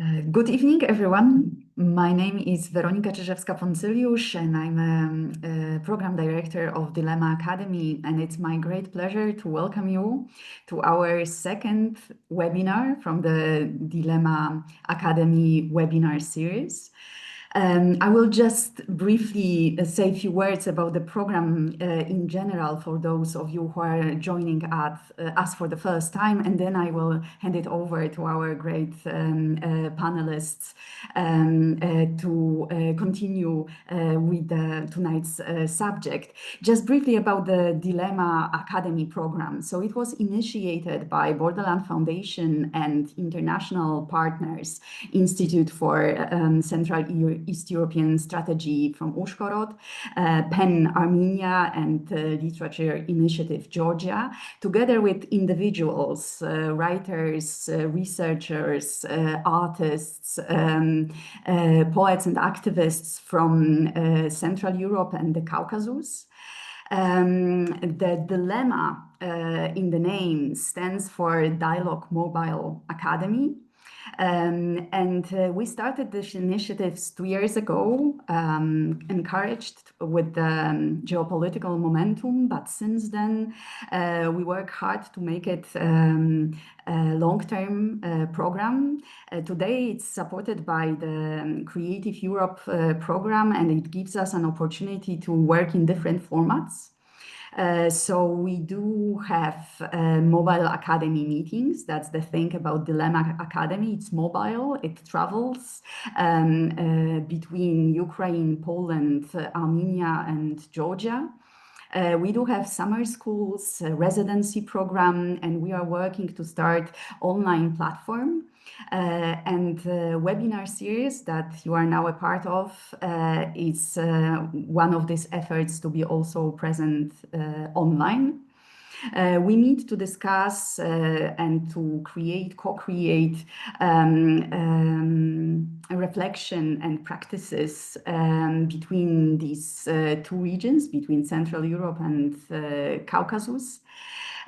Good evening, everyone. My name is Weronika Czyżewska-Poncyliusz, and I'm a program director of Dilemma Academy, and it's my great pleasure to welcome you to our second webinar from the Dilemma Academy webinar series. I will just briefly say a few words about the program in general for those of you who are joining us for the first time, and then I will hand it over to our great panelists to continue with tonight's subject. Just briefly about the Dilemma Academy program. So it was initiated by Borderland Foundation and international partners, Institute for Central East European Strategy from Uzhhorod, PEN Armenia, and Literature Initiative Georgia, together with individuals, writers, researchers, artists, poets and activists from Central Europe and the Caucasus. The dilemma in the name stands for Dialogue Mobile Academy. We started this initiative 2 years ago, encouraged with the geopolitical momentum, but since then we work hard to make it a long-term program. Today it's supported by the Creative Europe program, and it gives us an opportunity to work in different formats. So we do have mobile academy meetings. That's the thing about Dilemma Academy. It's mobile. It travels between Ukraine, Poland, Armenia, and Georgia. We do have summer schools, residency program, and we are working to start online platform. And the webinar series that you are now a part of is one of these efforts to be also present online. We need to discuss and to co-create a reflection and practices between these two regions, between Central Europe and Caucasus,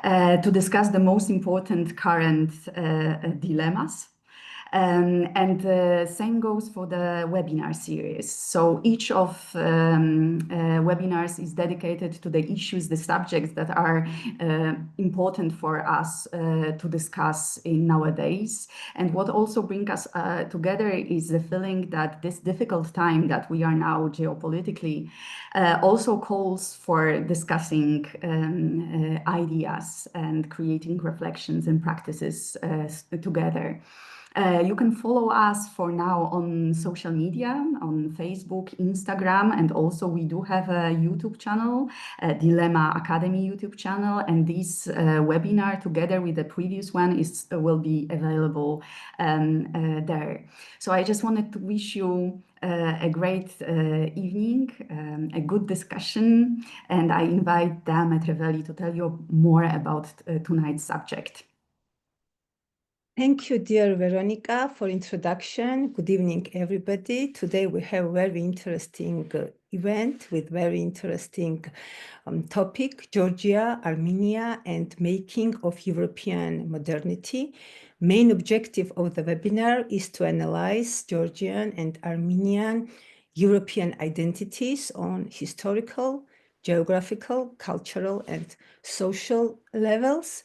to discuss the most important current dilemmas. And the same goes for the webinar series. So each of webinars is dedicated to the issues, the subjects that are important for us to discuss in nowadays. And what also brings us together is the feeling that this difficult time that we are now geopolitically also calls for discussing ideas and creating reflections and practices together. You can follow us for now on social media, on Facebook, Instagram, and also we do have a YouTube channel, Dilemma Academy YouTube channel, and this webinar together with the previous one will be available there. So I just wanted to wish you a great evening, a good discussion, and I invite Dan Treveli to tell you more about tonight's subject. Thank you, dear Veronica, for introduction. Good evening, everybody. Today we have a very interesting event with very interesting topic, Georgia, Armenia, and making of European modernity. Main objective of the webinar is to analyze Georgian and Armenian European identities on historical, geographical, cultural, and social levels.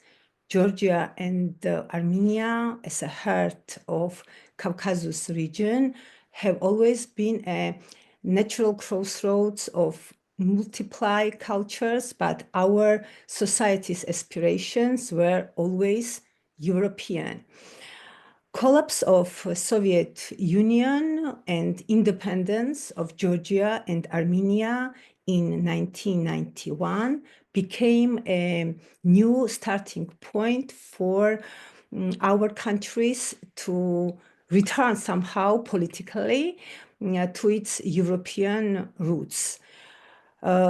Georgia and Armenia, as a heart of Caucasus region, have always been a natural crossroads of multiply cultures, but our society's aspirations were always European. Collapse of Soviet Union and independence of Georgia and Armenia in 1991 became a new starting point for our countries to return somehow politically to its European roots.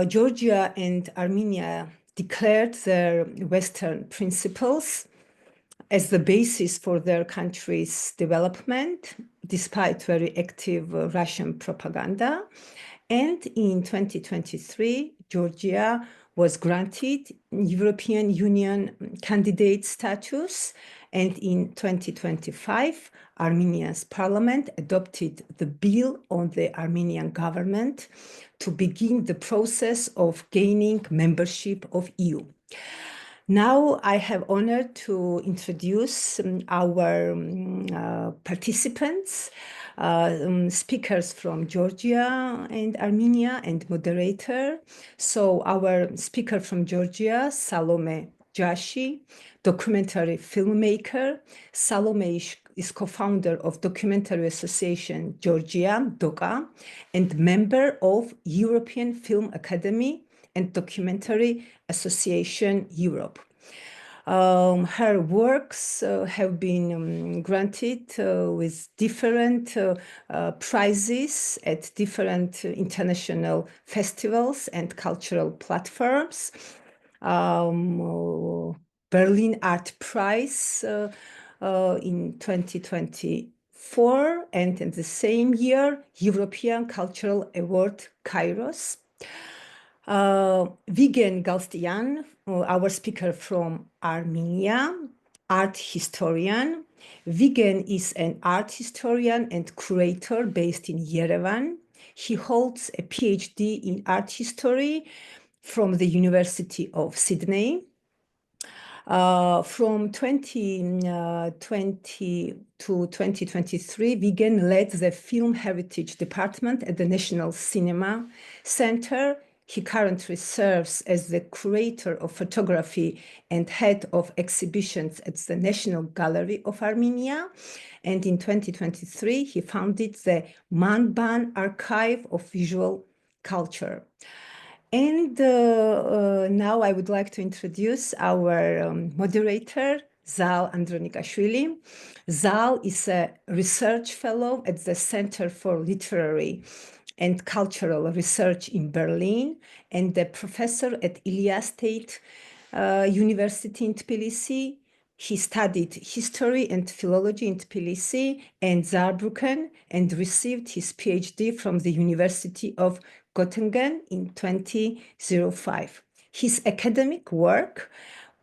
Georgia and Armenia declared their Western principles as the basis for their country's development, despite very active Russian propaganda. And in 2023, Georgia was granted European Union candidate status, and in 2025, Armenia's parliament adopted the bill on the Armenian government to begin the process of gaining membership of EU. Now I have honor to introduce our participants, speakers from Georgia and Armenia, and moderator. So our speaker from Georgia, Salome Jashi, documentary filmmaker. Salome is co-founder of Documentary Association Georgia, DOGA, and member of European Film Academy and Documentary Association Europe. Her works have been granted with different prizes at different international festivals and cultural platforms. Berlin Art Prize in 2024, and in the same year, European Cultural Award Kairos. Vigen Galstian, our speaker from Armenia, art historian. Vigen is an art historian and curator based in Yerevan. He holds a PhD in art history from the University of Sydney. From 2020 to 2023, Vigen led the Film Heritage Department at the National Cinema Center. He currently serves as the curator of photography and head of exhibitions at the National Gallery of Armenia. And in 2023, he founded the Manban Archive of Visual Culture. And now I would like to introduce our moderator, Zal Andronikashvili. Zal is a research fellow at the Center for Literary and Cultural Research in Berlin, and a professor at Ilya State University in Tbilisi. He studied history and philology in Tbilisi and Saarbrücken, and received his PhD from the University of Göttingen in 2005. His academic work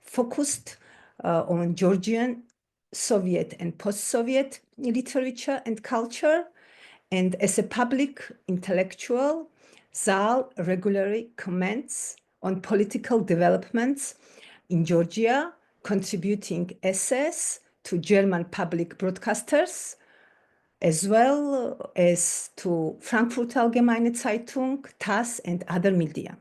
focused on Georgian, Soviet, and post-Soviet literature and culture. And as a public intellectual, Zal regularly comments on political developments in Georgia, contributing essays to German public broadcasters, as well as to Frankfurter Allgemeine Zeitung, TASS, and other media.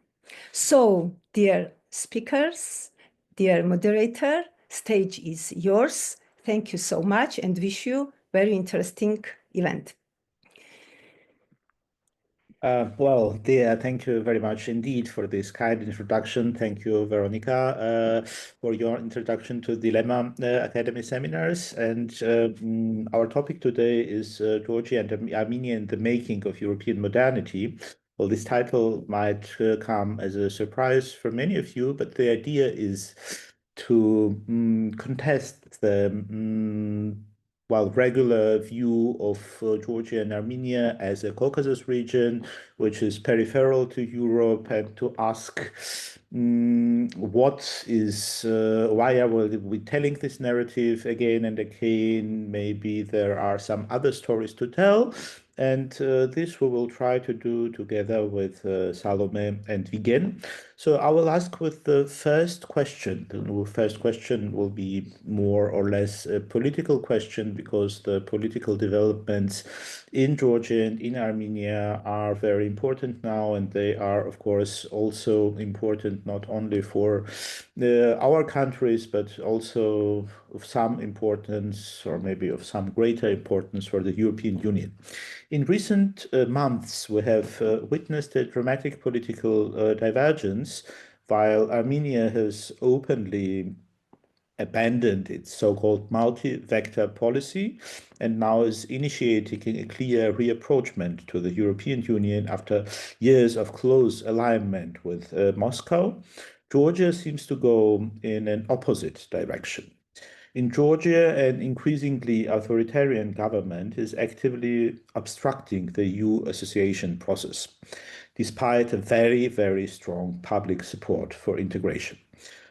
So, dear speakers, dear moderator, stage is yours. Thank you so much, and wish you very interesting event. Well, dear, thank you very much indeed for this kind introduction. Thank you, Veronica, for your introduction to Dilemma Academy seminars. And our topic today is Georgia and Armenia in the making of European modernity. Well, this title might come as a surprise for many of you, but the idea is to contest the regular view of Georgia and Armenia as a Caucasus region, which is peripheral to Europe, and to ask why are we telling this narrative again and again? Maybe there are some other stories to tell. And this we will try to do together with Salome and Vigen. So I will ask with the first question. The first question will be more or less a political question, because the political developments in Georgia and in Armenia are very important now, and they are, of course, also important not only for our countries, but also of some importance, or maybe of some greater importance, for the European Union. In recent months, we have witnessed a dramatic political divergence, while Armenia has openly abandoned its so-called multi-vector policy and now is initiating a clear reapproachment to the European Union after years of close alignment with Moscow. Georgia seems to go in an opposite direction. In Georgia, an increasingly authoritarian government is actively obstructing the EU association process, despite a very, very strong public support for integration.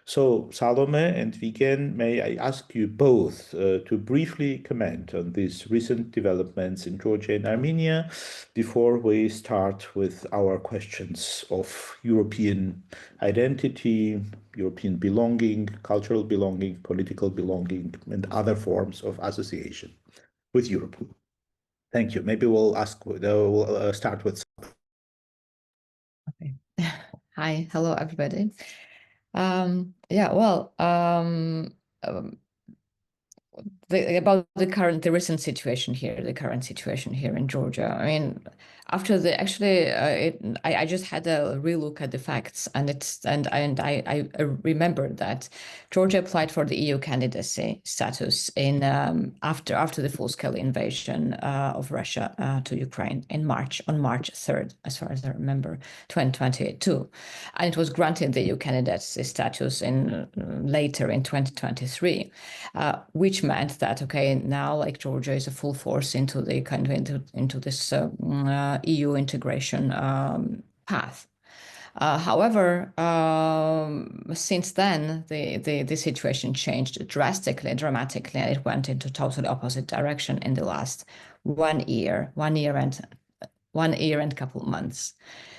So, Salome and Vigen, may I ask you both to briefly comment on these recent developments in Georgia and Armenia before we start with our questions of European identity, European belonging, cultural belonging, political belonging, and other forms of association with Europe. Thank you. Maybe we'll start with. Okay. Hi, hello everybody. Yeah, well, about the recent situation here, the current situation here in Georgia. I mean, after the I just had a relook at the facts, and I remembered that Georgia applied for the EU candidacy status in after the full-scale invasion of Russia to Ukraine on March 3rd, as far as I remember, 2022, and it was granted the EU candidacy status later in 2023, which meant that now Georgia is a full force into the into this EU integration path. However, since then, the situation changed drastically, dramatically, and it went into totally opposite direction in the last 1 year and a couple of months.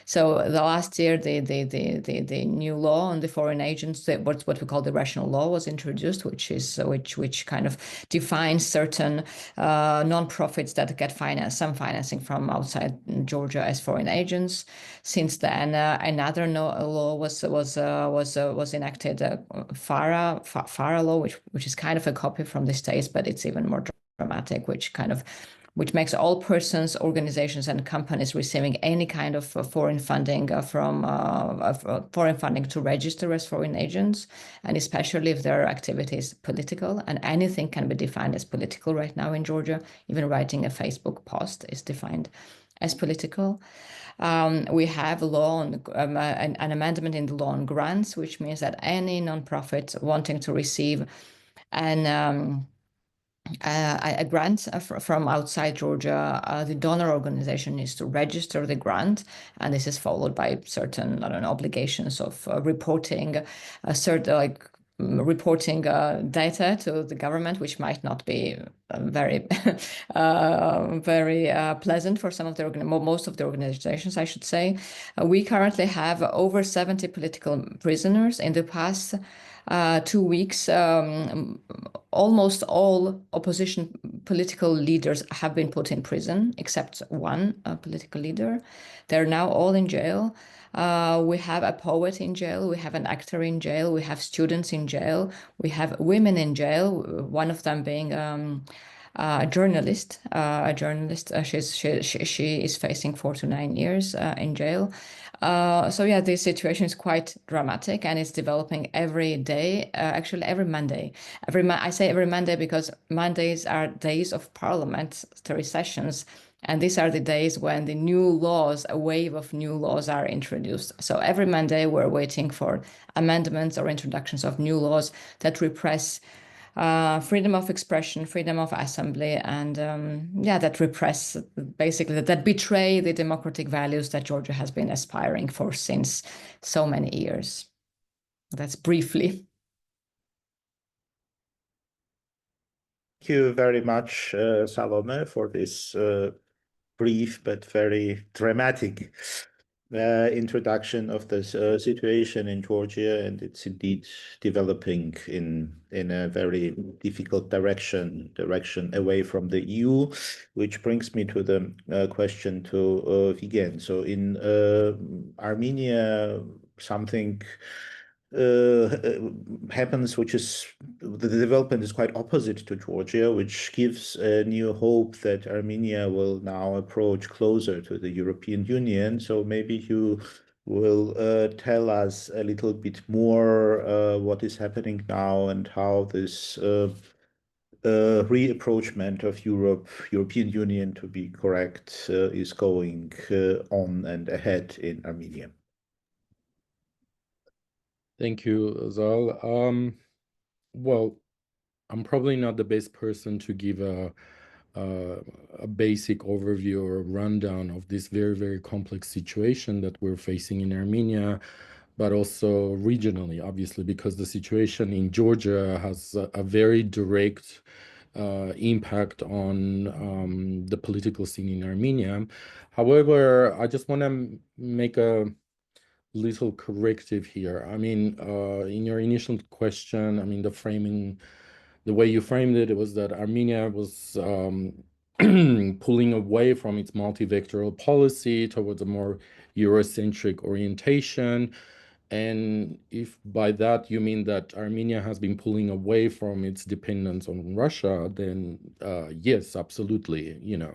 So the last year, the new law on the foreign agents, what we call the rational law, was introduced, which kind of defines certain non-profits that get some financing from outside Georgia as foreign agents. Since then, another law was enacted, FARA law, which is kind of a copy from the States, but it's even more dramatic, which makes all persons, organizations, and companies receiving any kind of foreign funding foreign funding to register as foreign agents, and especially if their activity is political, and anything can be defined as political right now in Georgia. Even writing a Facebook post is defined as political. We have a law on an amendment in the law on grants, which means that any nonprofit wanting to receive a grant from outside Georgia, the donor organization needs to register the grant, and this is followed by certain obligations of reporting reporting data to the government, which might not be very very pleasant for most of the organizations, I should say. We currently have over 70 political prisoners. In the past 2 weeks, almost all opposition political leaders have been put in prison, except one political leader. They're now all in jail. We have a poet in jail, we have an actor in jail, we have students in jail, we have women in jail, one of them being a journalist. She is facing 4 to 9 years in jail. So yeah, this situation is quite dramatic, and it's developing every day. Actually, every Monday. I say every Monday because Mondays are days of parliamentary sessions, and these are the days when the new laws, a wave of new laws, are introduced. So every Monday, we're waiting for amendments or introductions of new laws that repress freedom of expression, freedom of assembly, and that repress, basically, that betray the democratic values that Georgia has been aspiring for since so many years. That's briefly. Thank you very much, Salome, for this brief but very dramatic introduction of this situation in Georgia, and it's indeed developing in a very difficult direction away from the EU, which brings me to the question to Vigen. So in Armenia, something happens, which is the development is quite opposite to Georgia, which gives a new hope that Armenia will now approach closer to the European Union. So maybe you will tell us a little bit more what is happening now and how this reapproachment of European Union, to be correct, is going on and ahead in Armenia. Thank you, Zal. Well, I'm probably not the best person to give a basic overview or a rundown of this very, very complex situation that we're facing in Armenia, but also regionally, obviously, because the situation in Georgia has a very direct impact on the political scene in Armenia. However, I just want to make a little corrective here. I mean, in your initial question, I mean, the way you framed it, it was that Armenia was pulling away from its multi-vectoral policy towards a more Eurocentric orientation. And if by that you mean that Armenia has been pulling away from its dependence on Russia, then yes, absolutely. You know,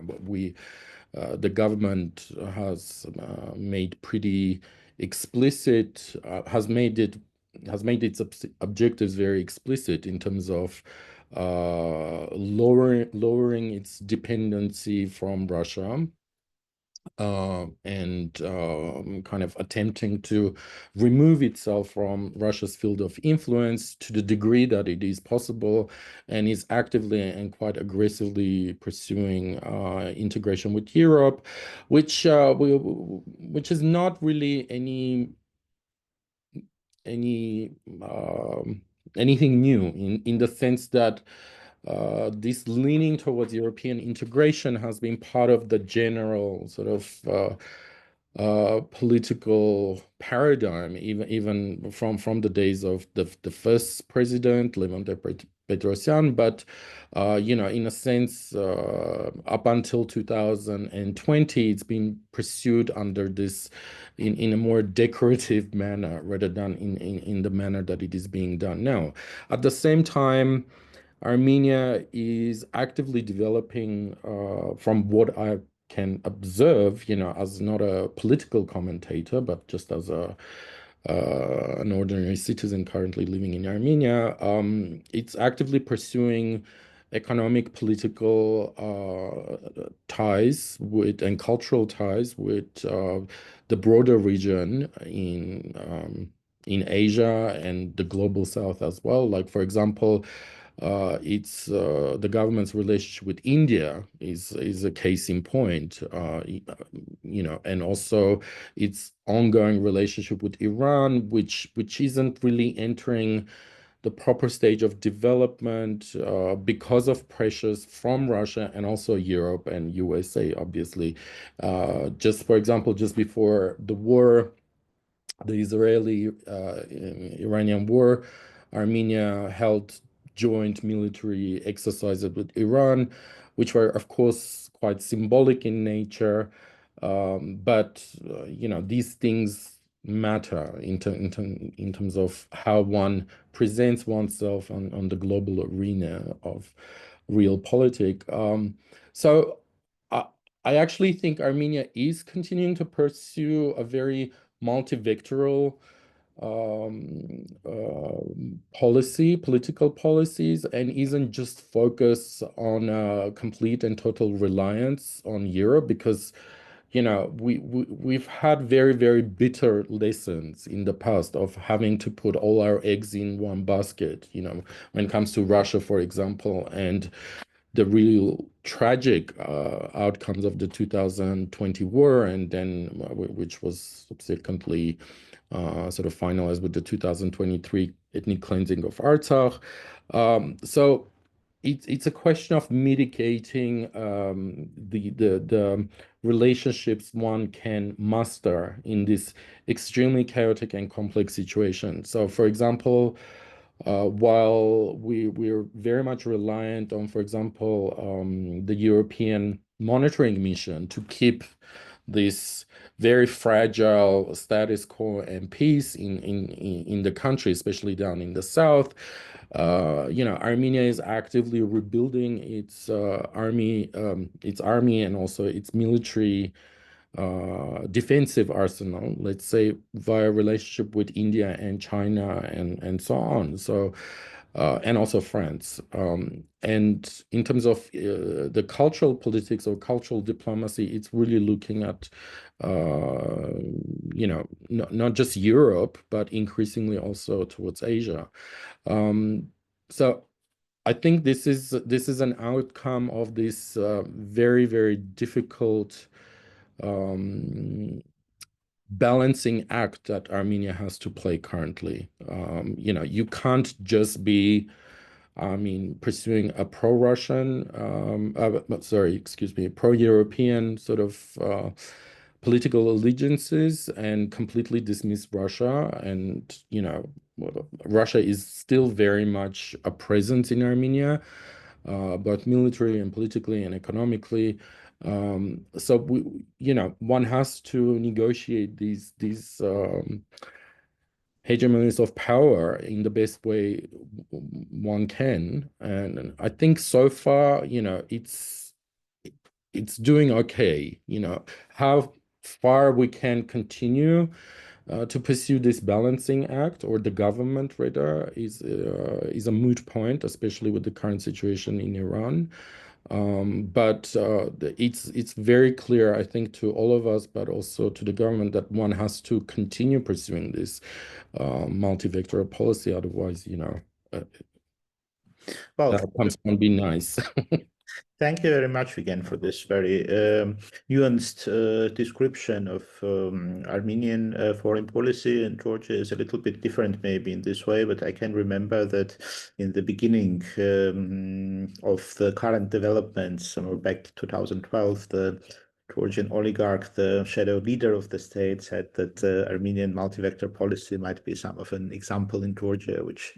the government has made pretty explicit, has made its objectives very explicit in terms of lowering its dependency from Russia. And kind of attempting to remove itself from Russia's field of influence to the degree that it is possible, and is actively and quite aggressively pursuing integration with Europe, which is not really anything new in the sense that this leaning towards European integration has been part of the general sort of political paradigm, even from the days of the first president, Levon Petrosyan. But you know, in a sense, up until 2020, it's been pursued under this in a more decorative manner rather than in the manner that it is being done now. At the same time, Armenia is actively developing, from what I can observe, you know, as not a political commentator, but just as an ordinary citizen currently living in Armenia. It's actively pursuing economic, political ties with and cultural ties with the broader region in Asia and the global South as well. Like, for example, it's the government's relationship with India is a case in point, you know, and also its ongoing relationship with Iran, which isn't really entering the proper stage of development because of pressures from Russia and also Europe and USA, obviously. Just for example, just before the war, the Israeli-Iranian war, Armenia held joint military exercises with Iran, which were, of course, quite symbolic in nature. But you know, these things matter in terms of how one presents oneself on the global arena of realpolitik. So I actually think Armenia is continuing to pursue a very multi-vectoral political policies, and isn't just focused on complete and total reliance on Europe, because you know we've had very, very bitter lessons in the past of having to put all our eggs in one basket, you know, when it comes to Russia, for example, and the real tragic outcomes of the 2020 war, and then which was subsequently sort of finalized with the 2023 ethnic cleansing of Artsakh. So it's a question of mitigating the relationships one can muster in this extremely chaotic and complex situation. So, for example, while we're very much reliant on, for example, the European monitoring mission to keep this very fragile status quo and peace in the country, especially down in the south. You know, Armenia is actively rebuilding its army and also its military defensive arsenal, let's say, via relationship with India and China and so on. So, and also France. And in terms of the cultural politics or cultural diplomacy, it's really looking at, you know, not just Europe, but increasingly also towards Asia. So I think this is an outcome of this very, very difficult balancing act that Armenia has to play currently. You can't just be, pursuing a pro-Russian, pro-European sort of political allegiances and completely dismiss Russia. And, Russia is still very much a presence in Armenia, both militarily and politically and economically. So one has to negotiate these hegemonies of power in the best way one can, and I think so far, it's doing okay. How far we can continue to pursue this balancing act, or the government rather, is a moot point, especially with the current situation in Iran. But it's very clear, I think, to all of us, but also to the government, that one has to continue pursuing this multi-vectoral policy. Otherwise, Well, outcomes won't be nice. thank you very much again for this very nuanced description of Armenian foreign policy. And Georgia is a little bit different maybe in this way, but I can remember that in the beginning of the current developments, somewhere back 2012, the Georgian oligarch, the shadow leader of the state, said that Armenian multi-vector policy might be some of an example in Georgia, which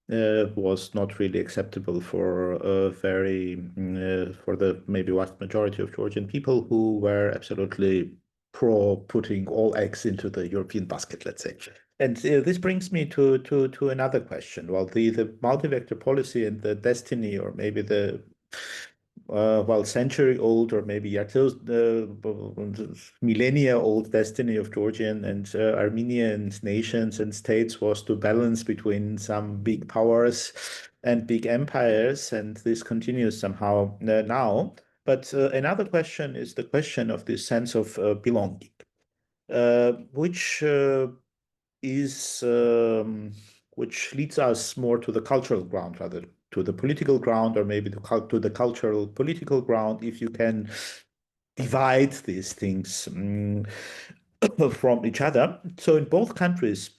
was not really acceptable for for the maybe vast majority of Georgian people, who were absolutely pro putting all eggs into the European basket, let's say. And this brings me to another question. Well, the multi-vector policy and the destiny, or maybe the century-old, or maybe millennia-old destiny of Georgian and Armenian nations and states was to balance between some big powers and big empires, and this continues somehow now. But another question is the question of this sense of belonging, which which leads us more to the cultural ground rather to the political ground, or maybe to the cultural political ground, if you can divide these things from each other. So in both countries,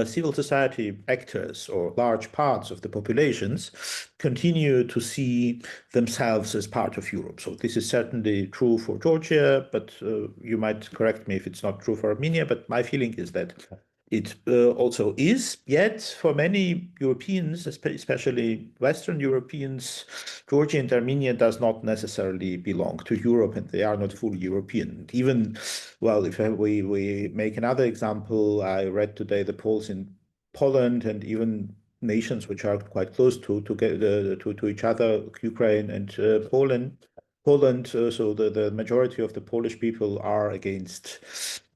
civil society actors, or large parts of the populations, continue to see themselves as part of Europe. So this is certainly true for Georgia, but you might correct me if it's not true for Armenia, but my feeling is that it also is. Yet for many Europeans, especially Western Europeans, Georgia and Armenia does not necessarily belong to Europe, and they are not fully European. Even, well, if we make another example, I read today the polls in Poland, and even nations which are quite close to each other, Ukraine and Poland. So the majority of the Polish people are against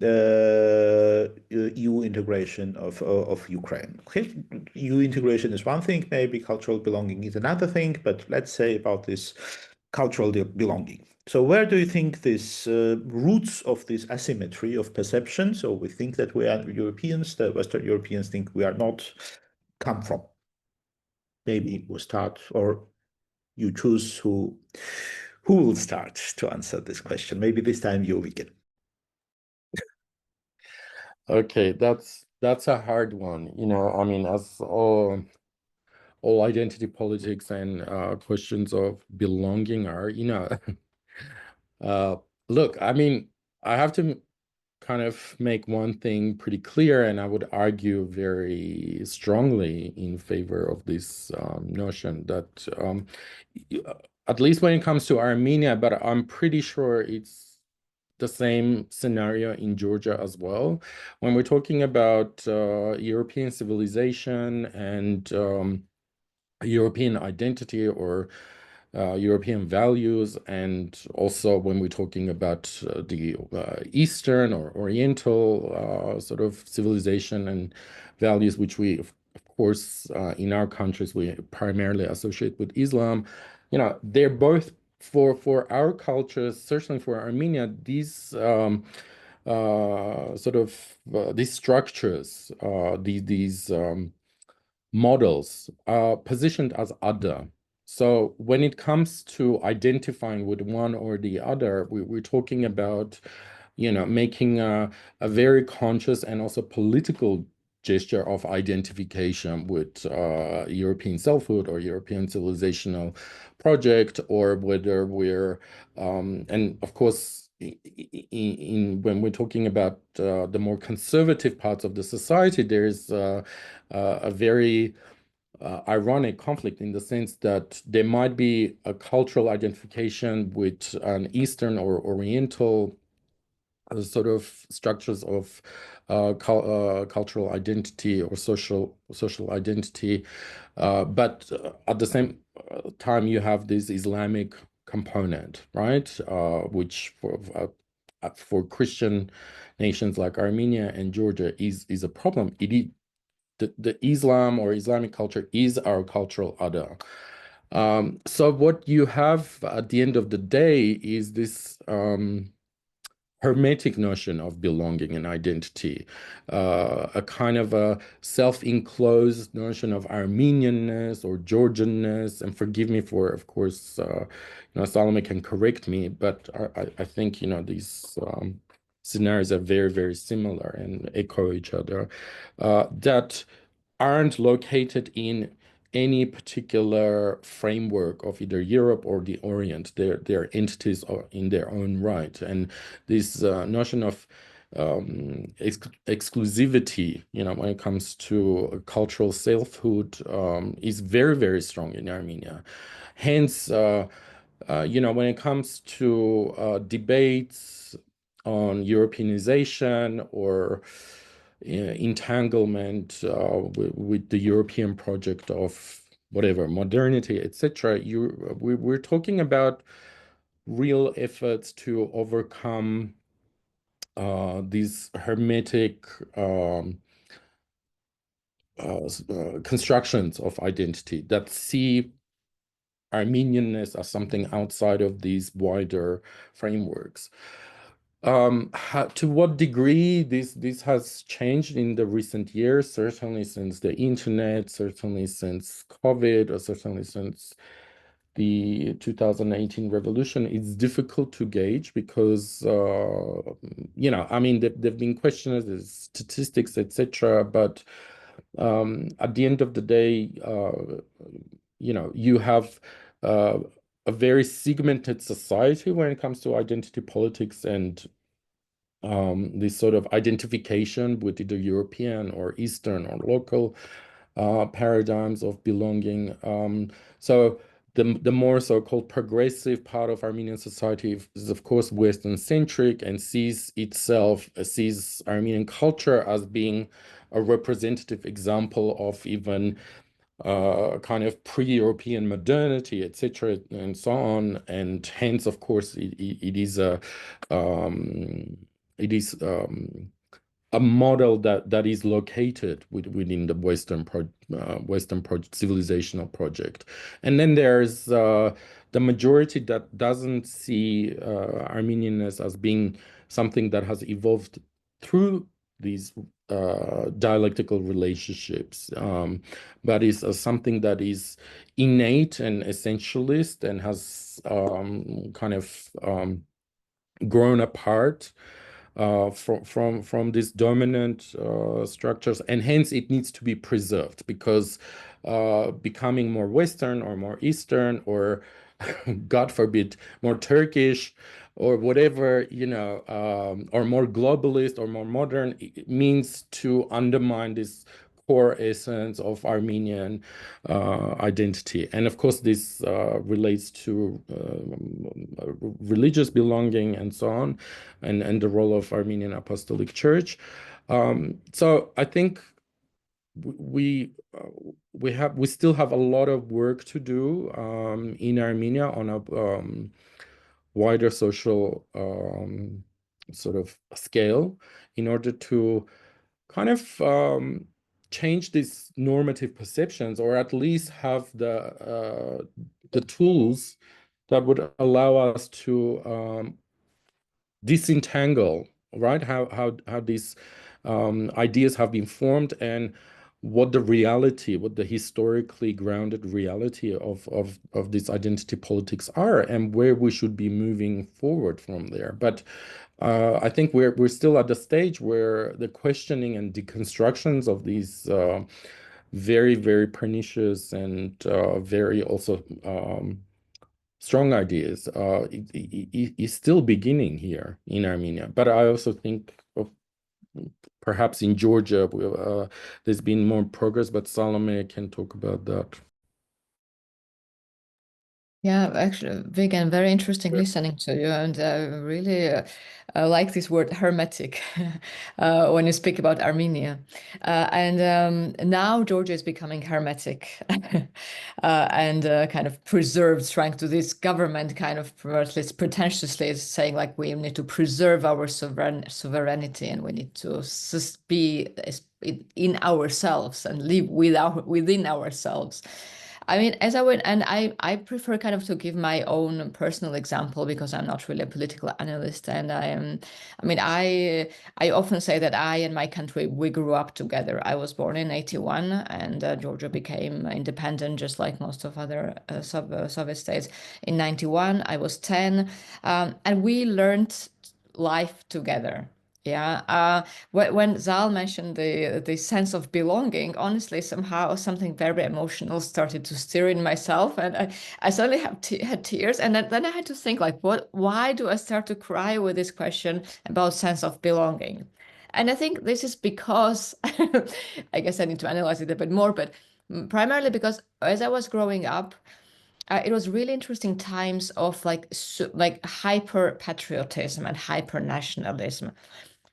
EU integration of Ukraine. Okay? EU integration is one thing, maybe cultural belonging is another thing, but let's say about this cultural belonging. So where do you think this roots of this asymmetry of perception, so we think that we are Europeans, the Western Europeans think we are not, come from? Maybe we'll start, or you choose who will start to answer this question. Maybe this time you begin. Okay, that's a hard one. As all identity politics and questions of belonging are, look, I have to kind of make one thing pretty clear, and I would argue very strongly in favor of this notion that, at least when it comes to Armenia, but I'm pretty sure it's the same scenario in Georgia as well. When we're talking about European civilization and European identity, or European values, and also when we're talking about the Eastern or Oriental sort of civilization and values, which we, of course, in our countries, we primarily associate with Islam, they're both, for our cultures, certainly for Armenia, these sort of these structures, these models are positioned as other. So when it comes to identifying with one or the other, we're talking about, making a very conscious and also political gesture of identification with European selfhood or European civilizational project, or whether we're, and of course, when we're talking about the more conservative parts of the society, there's a very ironic conflict in the sense that there might be a cultural identification with an Eastern or Oriental sort of structures of cultural identity or social identity, but at the same time you have this Islamic component, right? Which for Christian nations like Armenia and Georgia is a problem. The Islam or Islamic culture is our cultural other. So what you have at the end of the day is this hermetic notion of belonging and identity, a kind of a self-enclosed notion of Armenianness or Georgianness. And forgive me for, of course, Salome can correct me, but I think, these scenarios are very, very similar and echo each other, that aren't located in any particular framework of either Europe or the Orient. They're entities in their own right. And this notion of exclusivity, when it comes to cultural selfhood, is very, very strong in Armenia. Hence, when it comes to debates on Europeanization or entanglement with the European project of whatever, modernity, etc., we're talking about real efforts to overcome these hermetic constructions of identity that see Armenianness as something outside of these wider frameworks. To what degree this has changed in the recent years, certainly since the internet, certainly since COVID, or certainly since the 2018 revolution, it's difficult to gauge because, I mean, there've been questions, there's statistics, etc. But at the end of the day, you have a very segmented society when it comes to identity politics and this sort of identification with either European or Eastern or local paradigms of belonging. So the more so-called progressive part of Armenian society is, of course, Western-centric and sees Armenian culture as being a representative example of even kind of pre-European modernity, etc., and so on. And hence, of course, it is a model that is located within the Western civilizational project. And then there's the majority that doesn't see Armenianness as being something that has evolved through these dialectical relationships, but is something that is innate and essentialist and has kind of grown apart from these dominant structures, and hence it needs to be preserved, because becoming more Western or more Eastern or God forbid more Turkish or whatever, or more globalist or more modern, it means to undermine this core essence of Armenian identity. And of course, this relates to religious belonging and so on, and the role of Armenian Apostolic Church. So I think we still have a lot of work to do in Armenia on a wider social sort of scale in order to kind of change these normative perceptions, or at least have the tools that would allow us to disentangle, right, how these ideas have been formed, and what the reality, what the historically grounded reality of these identity politics are, and where we should be moving forward from there. But I think we're still at the stage where the questioning and deconstructions of these very, very pernicious and very also strong ideas is still beginning here in Armenia. But I also think of perhaps in Georgia, there's been more progress, but Salome can talk about that. Yeah, actually, Vigan, very interesting listening to you, and really like this word hermetic when you speak about Armenia. And now Georgia is becoming hermetic and kind of preserved, trying to this government kind of, or at least pretentiously, is saying like we need to preserve our sovereignty and we need to be in ourselves and live within ourselves. I mean, as I went, and I prefer kind of to give my own personal example because I'm not really a political analyst, and I often say that I and my country, we grew up together. I was born in 81, and Georgia became independent, just like most of other Soviet states in 91. I was 10, and we learned life together. Yeah. When Zal mentioned the sense of belonging, honestly, somehow something very emotional started to stir in myself, and I suddenly had tears, and then I had to think like, why do I start to cry with this question about sense of belonging? And I think this is because I guess I need to analyze it a bit more, but primarily because as I was growing up, it was really interesting times of like hyper patriotism and hyper nationalism,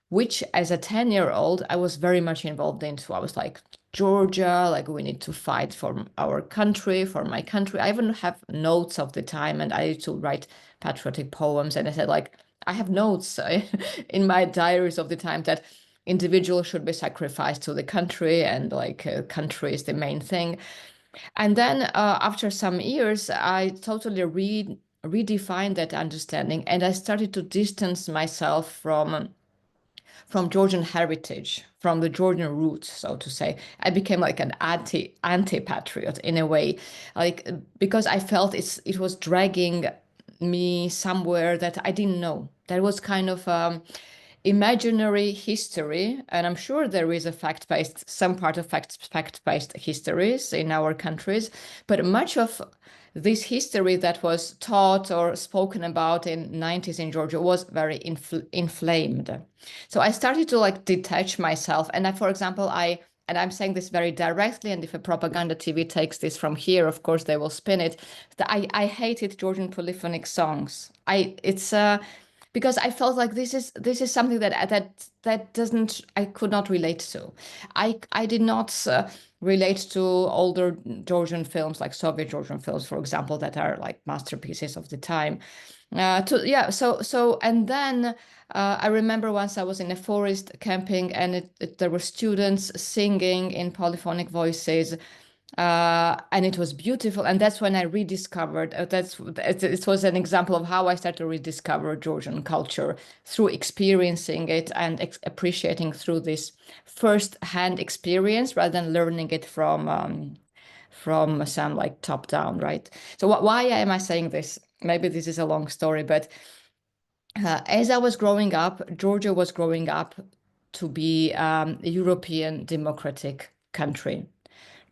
which as a 10-year-old, I was very much involved into. I was like, Georgia, like we need to fight for our country, for my country. I even have notes of the time, and I used to write patriotic poems. And I said, like, I have notes in my diaries of the time that individuals should be sacrificed to the country, and like country is the main thing. And then after some years, I totally redefined that understanding, and I started to distance myself from Georgian heritage, from the Georgian roots, so to say. I became like an anti-patriot in a way, like because I felt it was dragging me somewhere that I didn't know. That was kind of imaginary history, and I'm sure there is a some part of fact-based histories in our countries, but much of this history that was taught or spoken about in 90s in Georgia was very inflamed. So I started to like detach myself. And for example, and I'm saying this very directly, and if a propaganda TV takes this from here, of course, they will spin it. I hated Georgian polyphonic songs. Because I felt like this is something that doesn't, I could not relate to. I did not relate to older Georgian films, like Soviet Georgian films, for example, that are like masterpieces of the time. And then I remember once I was in a forest camping, and there were students singing in polyphonic voices. And it was beautiful, and that's when I rediscovered. It was an example of how I started to rediscover Georgian culture through experiencing it and appreciating through this first-hand experience rather than learning it from some like top down, right? So why am I saying this? Maybe this is a long story, but as I was growing up, Georgia was growing up to be a European democratic country.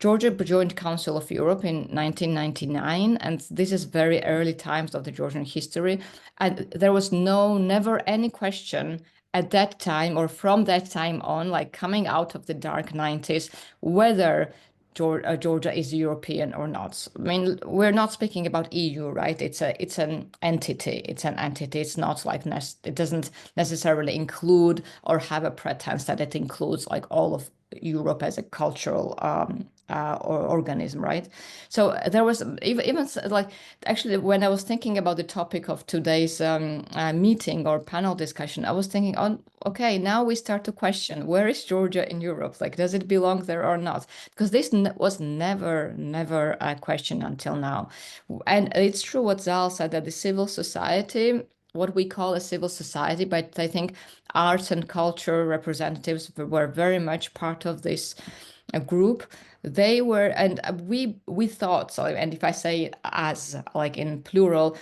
Georgia joined Council of Europe in 1999, and this is very early times of the Georgian history. And there was never any question at that time or from that time on, like coming out of the dark 90s, whether Georgia is European or not. I mean, we're not speaking about EU, right? It's an entity. It's an entity. It's not like it doesn't necessarily include or have a pretense that it includes like all of Europe as a cultural or organism, right? So there was even like actually when I was thinking about the topic of today's meeting or panel discussion, I was thinking, okay, now we start to question, where is Georgia in Europe? Like, does it belong there or not? Because this was never a question until now. And it's true what Zal said, that the civil society, what we call a civil society, but I think arts and culture representatives were very much part of this group, they were, and we thought so. And if I say as, like in plural,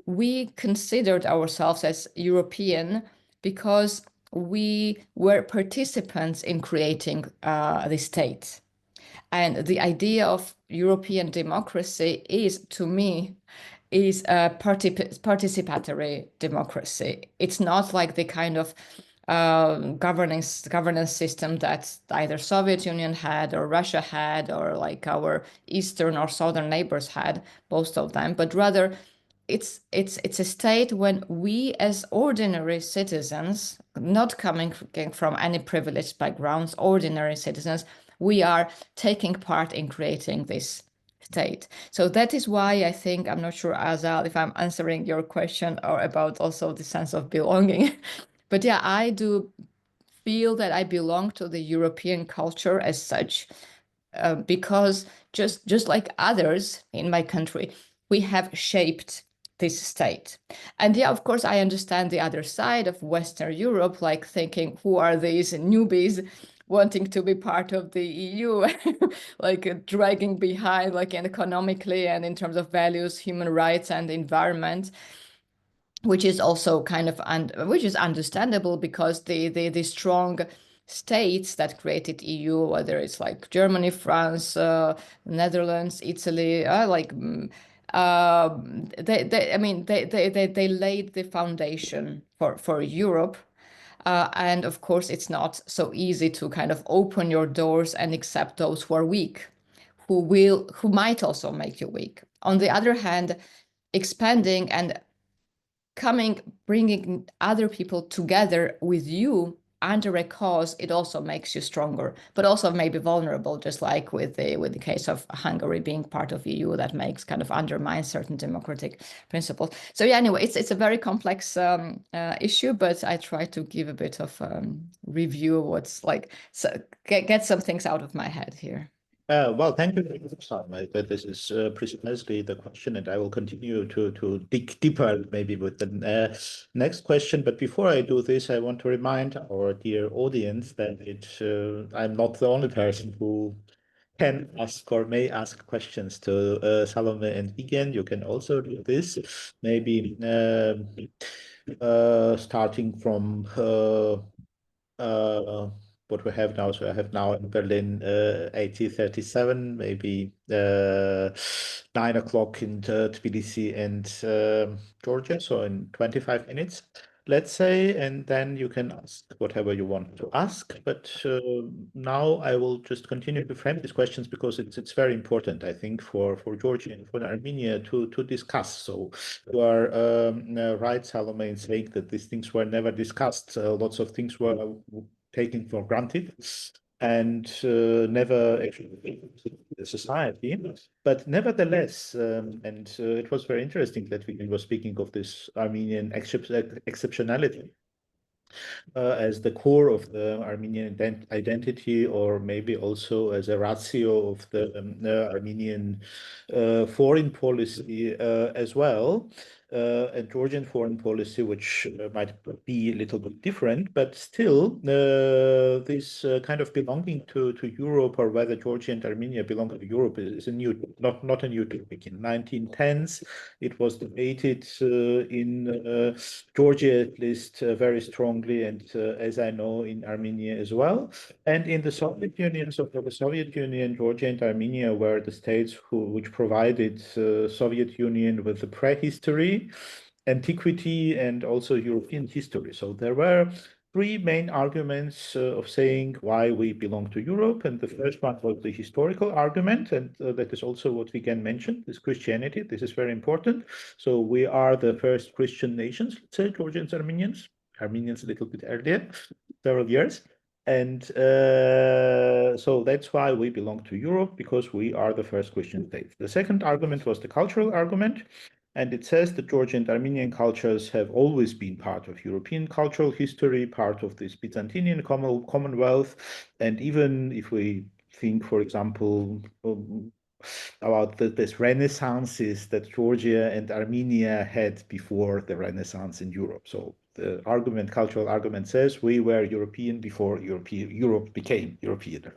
we considered ourselves as European because we were participants in creating the state. And the idea of European democracy is, to me, is a participatory democracy. It's not like the kind of governance system that either Soviet Union had or Russia had, or like our eastern or southern neighbors had, most of them, but rather it's a state when we as ordinary citizens, not coming from any privileged backgrounds, ordinary citizens, we are taking part in creating this state. So that is why I think, I'm not sure, Azal, if I'm answering your question or about also the sense of belonging. But yeah, I do feel that I belong to the European culture as such, because just like others in my country, we have shaped this state. And yeah, of course, I understand the other side of Western Europe, like thinking, who are these newbies wanting to be part of the EU, like dragging behind, like economically and in terms of values, human rights and environment, which is also kind of, which is understandable because the strong states that created EU, whether it's like Germany, France, Netherlands, Italy, they laid the foundation for Europe. And of course, it's not so easy to kind of open your doors and accept those who are weak, who might also make you weak. On the other hand, expanding and bringing other people together with you under a cause, it also makes you stronger, but also maybe vulnerable, just like with the case of Hungary being part of EU, that makes kind of undermine certain democratic principles. So yeah, anyway, it's a very complex issue, but I try to give a bit of review of what's like, so get some things out of my head here. Well, thank you very much, Salma. But this is precisely the question, and I will continue to dig deeper maybe with the next question. But before I do this, I want to remind our dear audience that I'm not the only person who can ask or may ask questions to Salome and Vigen. You can also do this, maybe starting from what we have now. So I have now in Berlin 1837, maybe 9 o'clock in Tbilisi and Georgia, so in 25 minutes, let's say, and then you can ask whatever you want to ask. But now I will just continue to frame these questions because it's very important, I think, for Georgia and for Armenia to discuss. So you are right, Salome, in saying that these things were never discussed. Lots of things were taken for granted and never actually the society. But nevertheless, it was very interesting that we were speaking of this Armenian exceptionality as the core of the Armenian identity, or maybe also as a ratio of the Armenian foreign policy as well. And Georgian foreign policy, which might be a little bit different, but still this kind of belonging to Europe, or whether Georgia and Armenia belong to Europe, is a new, not a new topic. In 1910s, it was debated in Georgia, at least, very strongly, and as I know, in Armenia as well. And in the Soviet Union, so for the Soviet Union, Georgia and Armenia were the states which provided Soviet Union with the prehistory, antiquity, and also European history. So there were three main arguments of saying why we belong to Europe. And the first one was the historical argument, and that is also what we can mention, is Christianity. This is very important. So we are the first Christian nations, let's say, Georgians, Armenians a little bit earlier, several years. And so that's why we belong to Europe, because we are the first Christian state. The second argument was the cultural argument. And it says that Georgian and Armenian cultures have always been part of European cultural history, part of this Byzantine Commonwealth. And even if we think, for example, about this renaissances that Georgia and Armenia had before the Renaissance in Europe. So the cultural argument says we were European before Europe became European.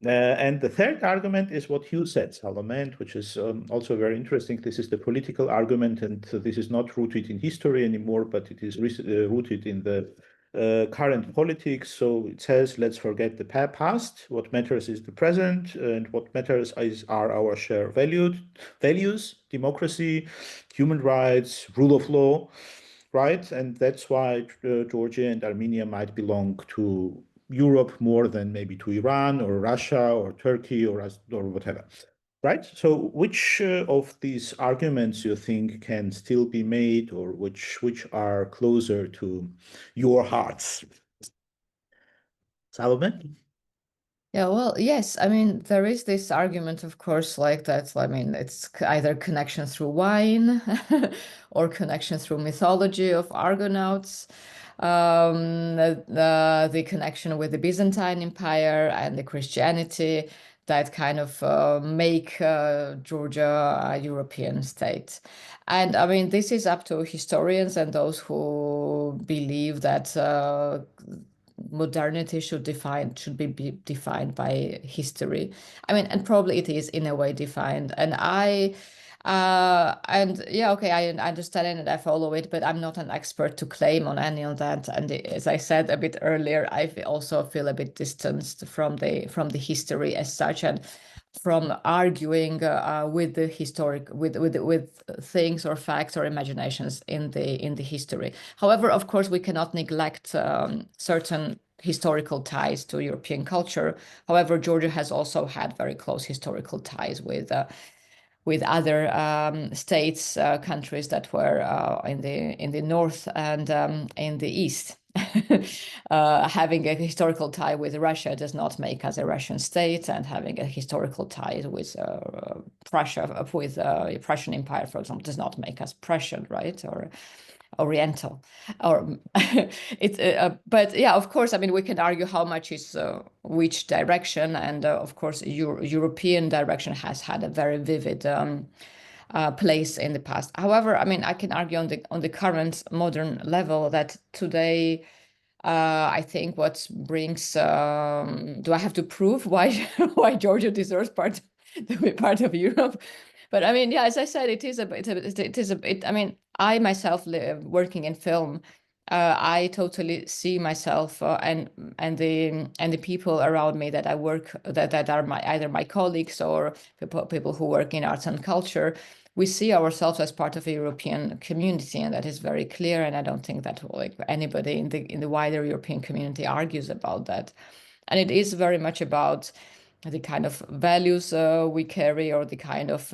And the third argument is what you said, Salome, which is also very interesting. This is the political argument, and this is not rooted in history anymore, but it is rooted in the current politics. So it says, let's forget the past. What matters is the present, and what matters are our shared values, democracy, human rights, rule of law, right? And that's why Georgia and Armenia might belong to Europe more than maybe to Iran or Russia or Turkey or whatever, right? So which of these arguments you think can still be made, or which are closer to your hearts? Salome? Yeah, well, yes. I mean, there is this argument, of course, like that. I mean, it's either connection through wine or connection through mythology of Argonauts, the connection with the Byzantine Empire and the Christianity that kind of make Georgia a European state. And I mean, this is up to historians and those who believe that modernity should be defined by history. I mean, and probably it is in a way defined. And yeah, okay, I understand it and I follow it, but I'm not an expert to claim on any of that. And as I said a bit earlier, I also feel a bit distanced from the history as such, and from arguing with the historic with things or facts or imaginations in the history. However, of course, we cannot neglect certain historical ties to European culture. However, Georgia has also had very close historical ties with other states, countries that were in the north and in the east. Having a historical tie with Russia does not make us a Russian state, and having a historical tie with Prussia, with Prussian Empire, for example, does not make us Prussian, right? Or Oriental, or it's. But yeah, of course, I mean, we can argue how much is which direction, and of course, European direction has had a very vivid place in the past. However, I mean, I can argue on the current modern level that today, I think what brings, do I have to prove why why Georgia deserves to be part of Europe? But I mean, yeah, as I said, I mean, I myself working in film, I totally see myself and the people around me that I work that are either my colleagues or people who work in arts and culture. We see ourselves as part of a European community, and that is very clear. And I don't think that like anybody in the wider European community argues about that. And it is very much about the kind of values we carry, or the kind of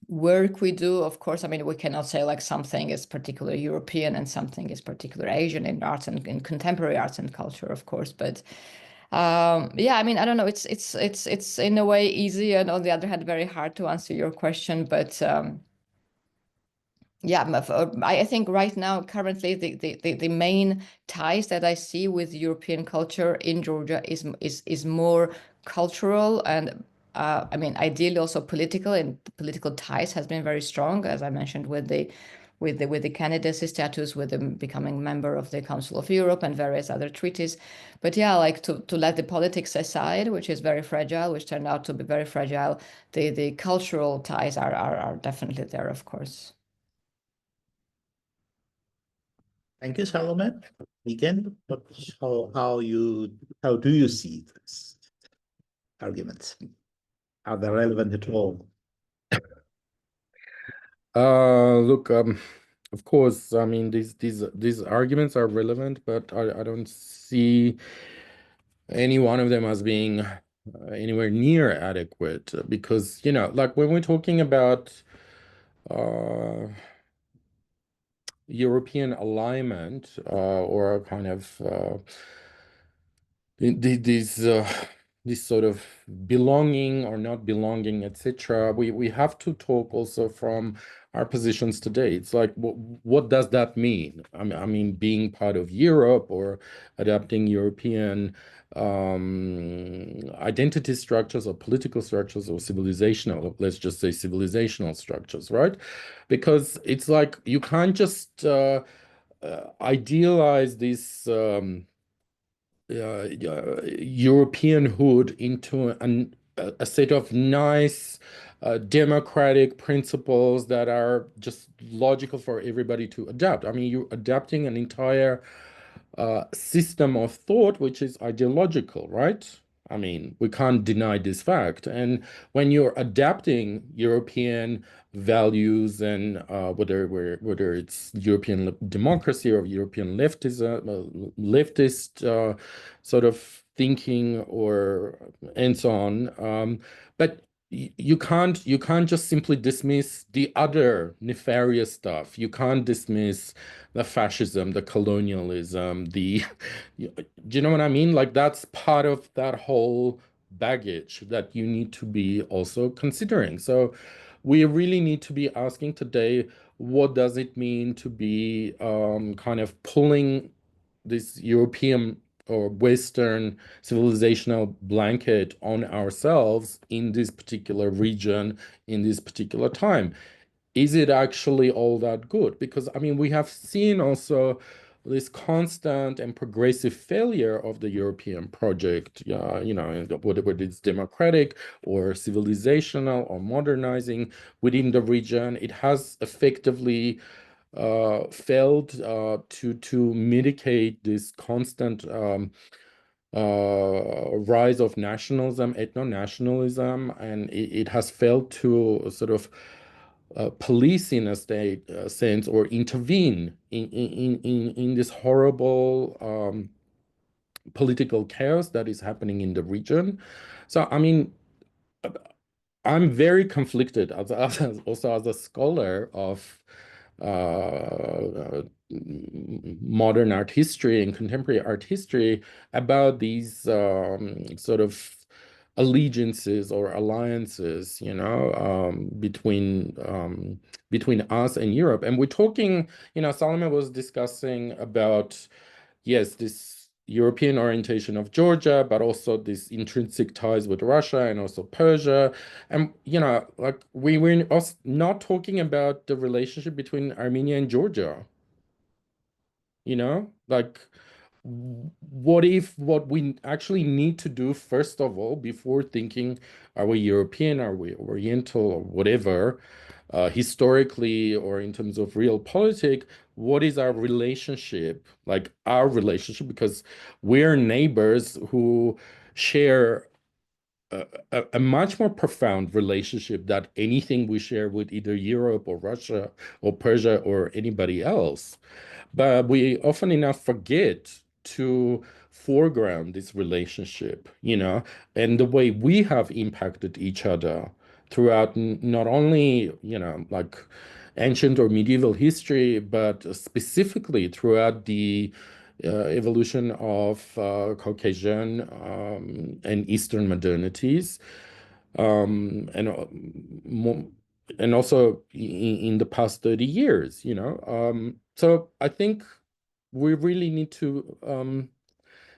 work we do. Of course, I mean, we cannot say like something is particularly European and something is particularly Asian in arts and in contemporary arts and culture, of course. But yeah, I mean, I don't know. It's in a way easy, and on the other hand, very hard to answer your question. But yeah, I think right now, currently, the main ties that I see with European culture in Georgia is more cultural, and I mean, ideally also political, and political ties has been very strong, as I mentioned, with the candidacy status, with them becoming member of the Council of Europe and various other treaties. But yeah, like to let the politics aside, which is very fragile, which turned out to be very fragile, the cultural ties are definitely there, of course. Thank you, Salome. Again, how do you see this arguments? Are they relevant at all? Look, of course, I mean these arguments are relevant, but I don't see any one of them as being anywhere near adequate, because like when we're talking about European alignment or a kind of this sort of belonging or not belonging, etc. We have to talk also from our positions today. It's like, what does that mean? I mean, being part of Europe or adapting European identity structures or political structures or civilizational, let's just say civilizational structures, right? Because it's like you can't just idealize this Europeanhood into a set of nice democratic principles that are just logical for everybody to adapt. I mean, you're adapting an entire system of thought which is ideological, right? I mean, we can't deny this fact. And when you're adapting European values and whether it's European democracy or European leftism, leftist sort of thinking or and so on, but you can't just simply dismiss the other nefarious stuff. You can't dismiss the fascism, the colonialism, do you know what I mean? Like that's part of that whole baggage that you need to be also considering. So we really need to be asking today, what does it mean to be kind of pulling this European or Western civilizational blanket on ourselves in this particular region, in this particular time? Is it actually all that good? Because, I mean, we have seen also this constant and progressive failure of the European project, you know, whether it's democratic or civilizational or modernizing within the region. It has effectively failed to mitigate this constant rise of nationalism, ethno-nationalism, and it has failed to sort of police in a state sense or intervene in this horrible political chaos that is happening in the region. So, I mean, I'm very conflicted also as a scholar of modern art history and contemporary art history about these sort of allegiances or alliances, you know, between us and Europe. And we're talking, you know, Salome was discussing about, yes, this European orientation of Georgia, but also this intrinsic ties with Russia and also Persia. And, you know, like we're also not talking about the relationship between Armenia and Georgia, you know, like what if what we actually need to do, first of all, before thinking, are we European, are we Oriental, or whatever, historically or in terms of realpolitik, what is our relationship, like our relationship, because we're neighbors who share a much more profound relationship than anything we share with either Europe or Russia or Persia or anybody else. But we often enough forget to foreground this relationship, you know, and the way we have impacted each other throughout not only, you know, like ancient or medieval history, but specifically throughout the evolution of Caucasian and Eastern modernities, and also in the past 30 years, you know. So I think we really need to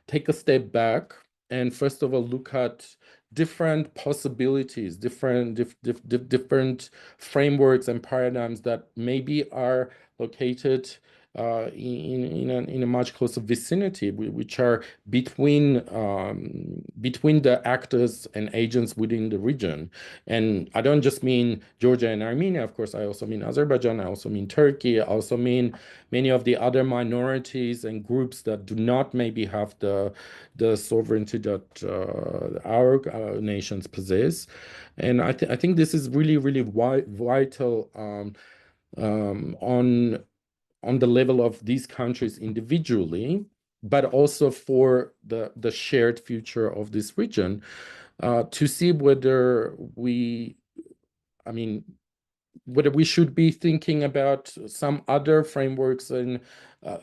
take a step back and first of all look at different possibilities, different frameworks and paradigms that maybe are located in a much closer vicinity, which are between the actors and agents within the region. And I don't just mean Georgia and Armenia, of course, I also mean Azerbaijan, I also mean Turkey, I also mean many of the other minorities and groups that do not maybe have the sovereignty that our nations possess. And I think this is really, really vital on the level of these countries individually, but also for the shared future of this region, to see whether whether we should be thinking about some other frameworks and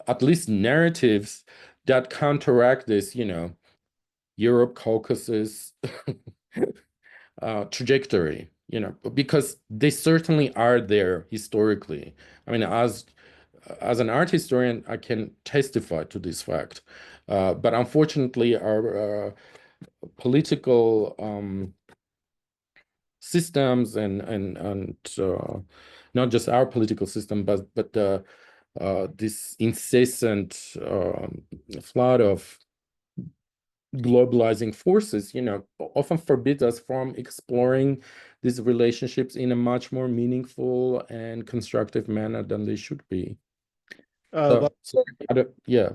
at least narratives that counteract this, you know, Europe, Caucasus trajectory, you know, because they certainly are there historically. I mean, as an art historian, I can testify to this fact. But unfortunately, our political systems and not just our political system, but this incessant flood of globalizing forces, often forbid us from exploring these relationships in a much more meaningful and constructive manner than they should be. Well, yeah.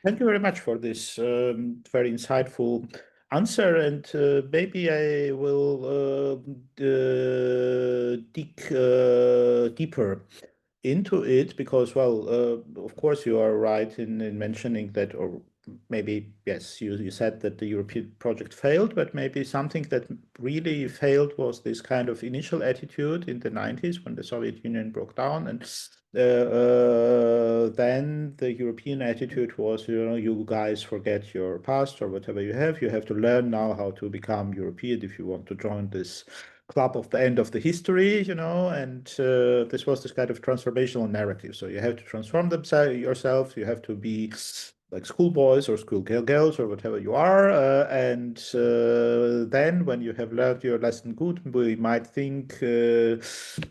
Thank you very much for this very insightful answer, and maybe I will dig deeper into it because, well, of course, you are right in mentioning that, or maybe, yes, you said that the European project failed, but maybe something that really failed was this kind of initial attitude in the 90s when the Soviet Union broke down. And then the European attitude was, you guys forget your past or whatever you have to learn now how to become European if you want to join this club of the end of the history, and this was this kind of transformational narrative. So you have to transform yourself, you have to be like schoolboys or schoolgirls or whatever you are, and then when you have learned your lesson good, we might think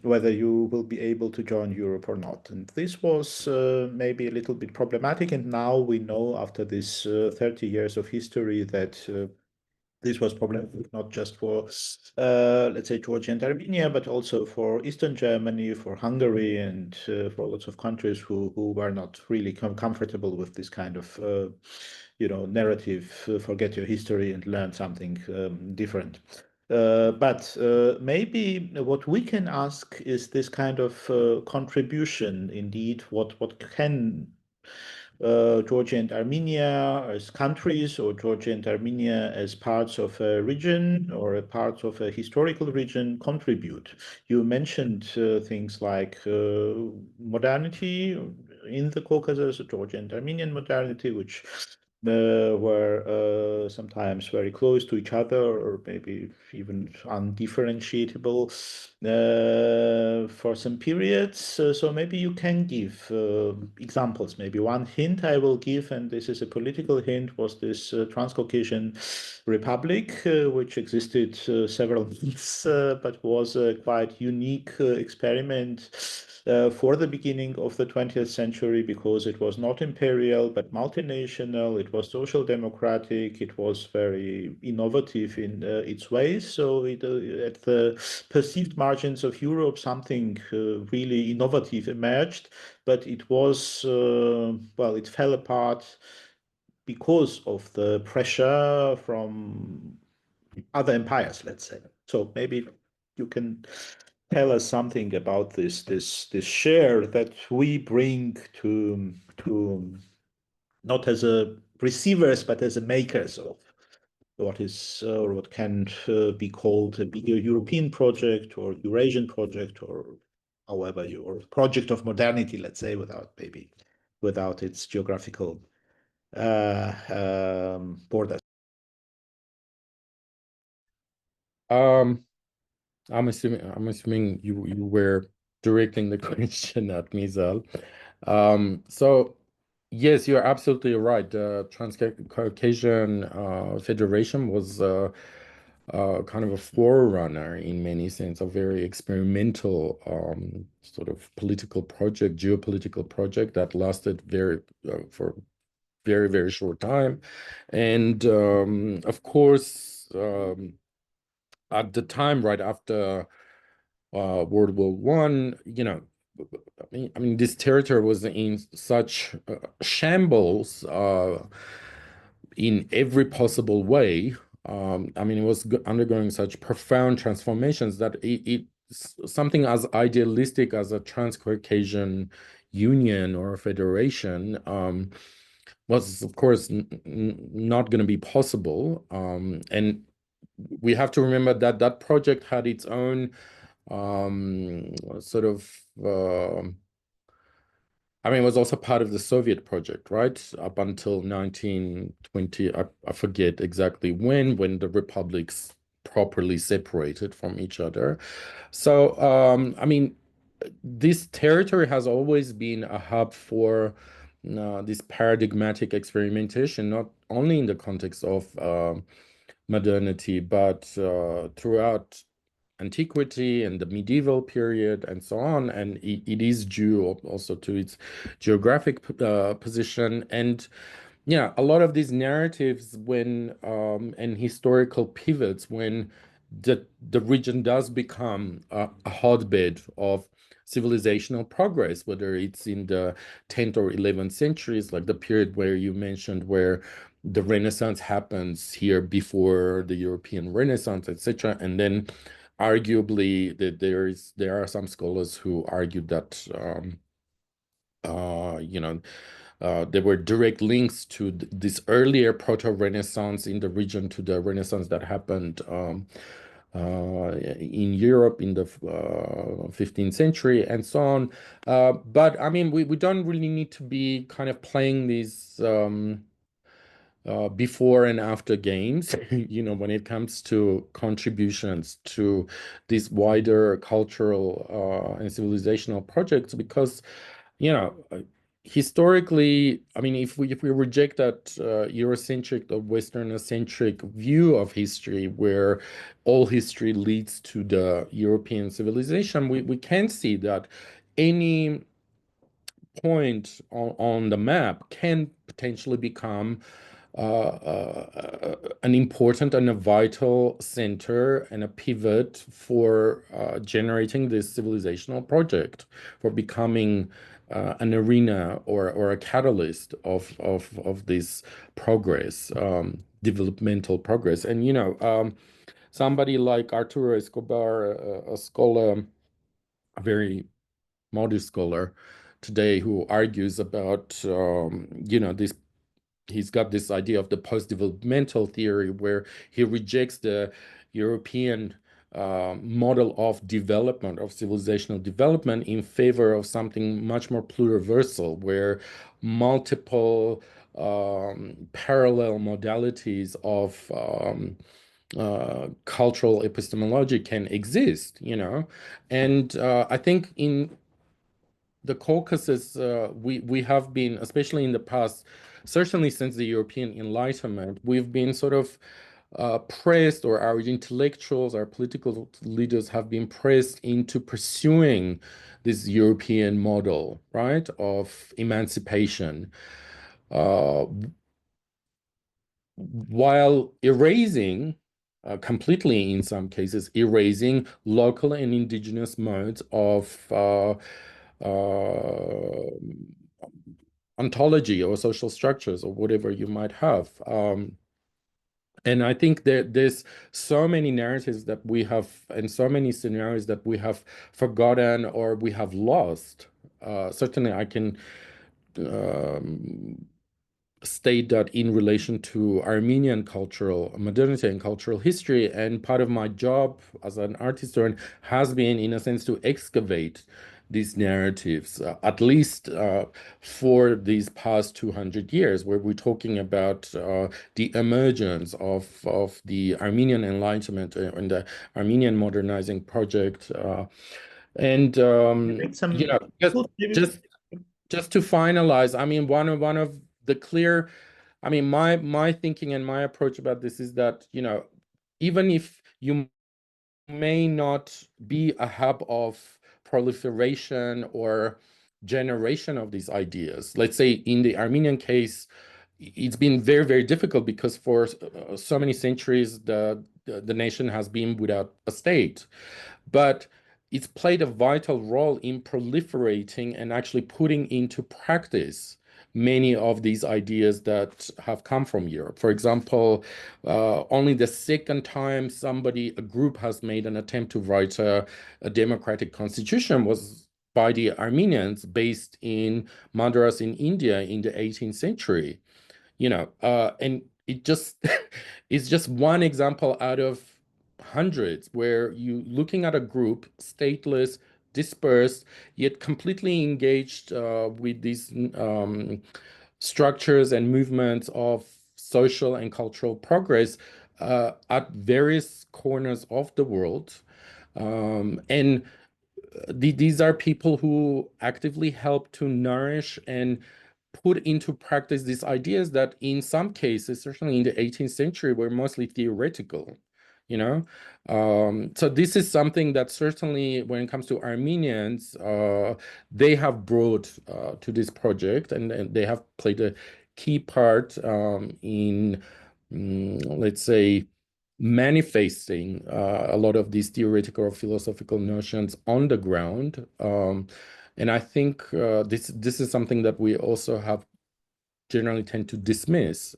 whether you will be able to join Europe or not. And this was maybe a little bit problematic, and now we know after this 30 years of history that this was problematic not just for, let's say, Georgia and Armenia, but also for Eastern Germany, for Hungary, and for lots of countries who were not really comfortable with this kind of, narrative, forget your history and learn something different. But maybe what we can ask is this kind of contribution, indeed, what can Georgia and Armenia as countries, or Georgia and Armenia as parts of a region or a part of a historical region contribute. You mentioned things like modernity in the Caucasus, Georgia and Armenian modernity, which were sometimes very close to each other, or maybe even undifferentiable for some periods. So maybe you can give examples. Maybe one hint I will give, and this is a political hint, was this Transcaucasian Republic, which existed several months, but was a quite unique experiment for the beginning of the 20th century, because it was not imperial but multinational, it was social democratic, it was very innovative in its ways. So at the perceived margins of Europe, something really innovative emerged, but it was, well, it fell apart because of the pressure from other empires, let's say. So maybe you can tell us something about this share that we bring to not as a receivers but as a makers of what is or what can be called a bigger European project or Eurasian project, or however or project of modernity, let's say, without its geographical borders. I'm assuming you were directing the question at me, Zal. So yes, you're absolutely right. The Transcaucasian Federation was kind of a forerunner in many sense, a very experimental sort of political project, geopolitical project that lasted for very, very short time. And of course, at the time, right after World War One, I mean, this territory was in such shambles in every possible way. I mean, it was undergoing such profound transformations that something as idealistic as a Transcaucasian Union or a federation was, of course, not going to be possible. And we have to remember that that project had its own sort of I mean, it was also part of the Soviet project, right? Up until 1920, I forget exactly when the republics properly separated from each other. So, I mean, this territory has always been a hub for this paradigmatic experimentation, not only in the context of modernity, but throughout antiquity and the medieval period and so on. And it is due also to its geographic position. And yeah, a lot of these narratives when and historical pivots when the region does become a hotbed of civilizational progress, whether it's in the 10th or 11th centuries, like the period where you mentioned where the Renaissance happens here before the European Renaissance, etc. And then arguably that there are some scholars who argue that you know, there were direct links to this earlier proto-Renaissance in the region to the Renaissance that happened in Europe in the 15th century and so on. But I mean, we don't really need to be kind of playing these before and after games, you know, when it comes to contributions to these wider cultural and civilizational projects, because, you know, historically, I mean, if we reject that Eurocentric or Westernocentric view of history, where all history leads to the European civilization, we can see that any point on the map can potentially become an important and a vital center and a pivot for generating this civilizational project, for becoming an arena or a catalyst of this progress, developmental progress. And, you know, somebody like Arturo Escobar, a scholar, a very modest scholar today, who argues about, you know, this. He's got this idea of the post-developmental theory, where he rejects the European model of development, of civilizational development, in favor of something much more pluriversal, where multiple parallel modalities of cultural epistemology can exist, you know. And I think in the Caucasus, we have been, especially in the past, certainly since the European Enlightenment, we've been sort of pressed, or our intellectuals, our political leaders have been pressed into pursuing this European model, right, of emancipation, while erasing, completely in some cases, erasing local and indigenous modes of ontology or social structures or whatever you might have. And I think that there's so many narratives that we have, and so many scenarios that we have forgotten or we have lost. Certainly, I can state that in relation to Armenian cultural modernity and cultural history. And part of my job as an art historian has been, in a sense, to excavate these narratives, at least for these past 200 years, where we're talking about the emergence of the Armenian Enlightenment and the Armenian modernizing project. And you know, just to finalize, I mean, one of the clear, I mean, my thinking and my approach about this is that, you know, even if you may not be a hub of proliferation or generation of these ideas, let's say in the Armenian case, it's been very, very difficult because for so many centuries, the nation has been without a state. But it's played a vital role in proliferating and actually putting into practice many of these ideas that have come from Europe. For example, only the second time a group has made an attempt to write a democratic constitution was by the Armenians based in Madras in India in the 18th century. You know, and it just is just one example out of hundreds, where you looking at a group, stateless, dispersed, yet completely engaged with these structures and movements of social and cultural progress at various corners of the world. And these are people who actively help to nourish and put into practice these ideas that in some cases, certainly in the 18th century, were mostly theoretical, you know? So this is something that certainly when it comes to Armenians, they have brought to this project, and they have played a key part in, let's say, manifesting a lot of these theoretical or philosophical notions on the ground. And I think this is something that we also have generally tend to dismiss,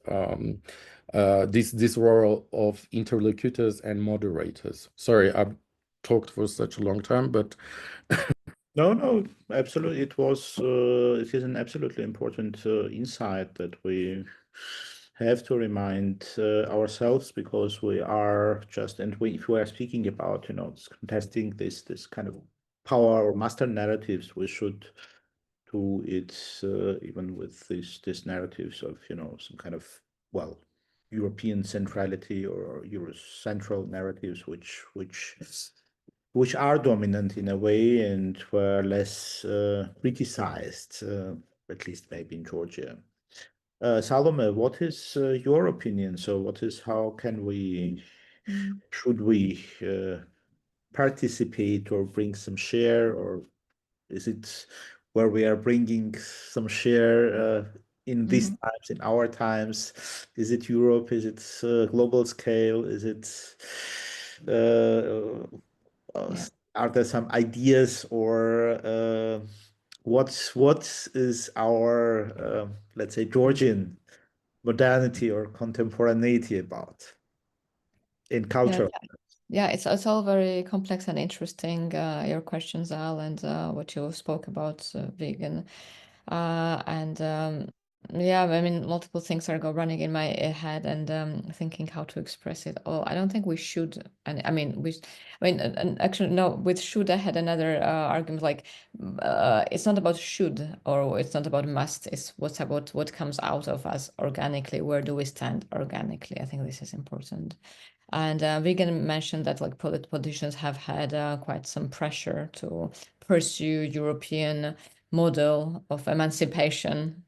this role of interlocutors and moderators. Sorry, I've talked for such a long time, but No, absolutely. It is an absolutely important insight that we have to remind ourselves, because we are just, and if we are speaking about, contesting this kind of power or master narratives, we should do it even with these narratives of, some kind of, well, European centrality or Eurocentral narratives, which are dominant in a way and were less criticized, at least maybe in Georgia. Salome, what is your opinion? So how can we, should we participate or bring some share, or is it where we are bringing some share in these times, in our times? Is it Europe? Is it global scale? Is it are there some ideas, or what is our let's say Georgian modernity or contemporaneity about in culture? Yeah, it's all very complex and interesting, your questions, Al, and what you spoke about vegan. Yeah, I mean, multiple things are running in my head, and thinking how to express it all. I don't think we should, and I mean, and actually, no, with should, I had another argument, like, it's not about should, or it's not about must, it's what's about what comes out of us organically. Where do we stand organically? I think this is important. And Vegan mentioned that like politicians have had quite some pressure to pursue European model of emancipation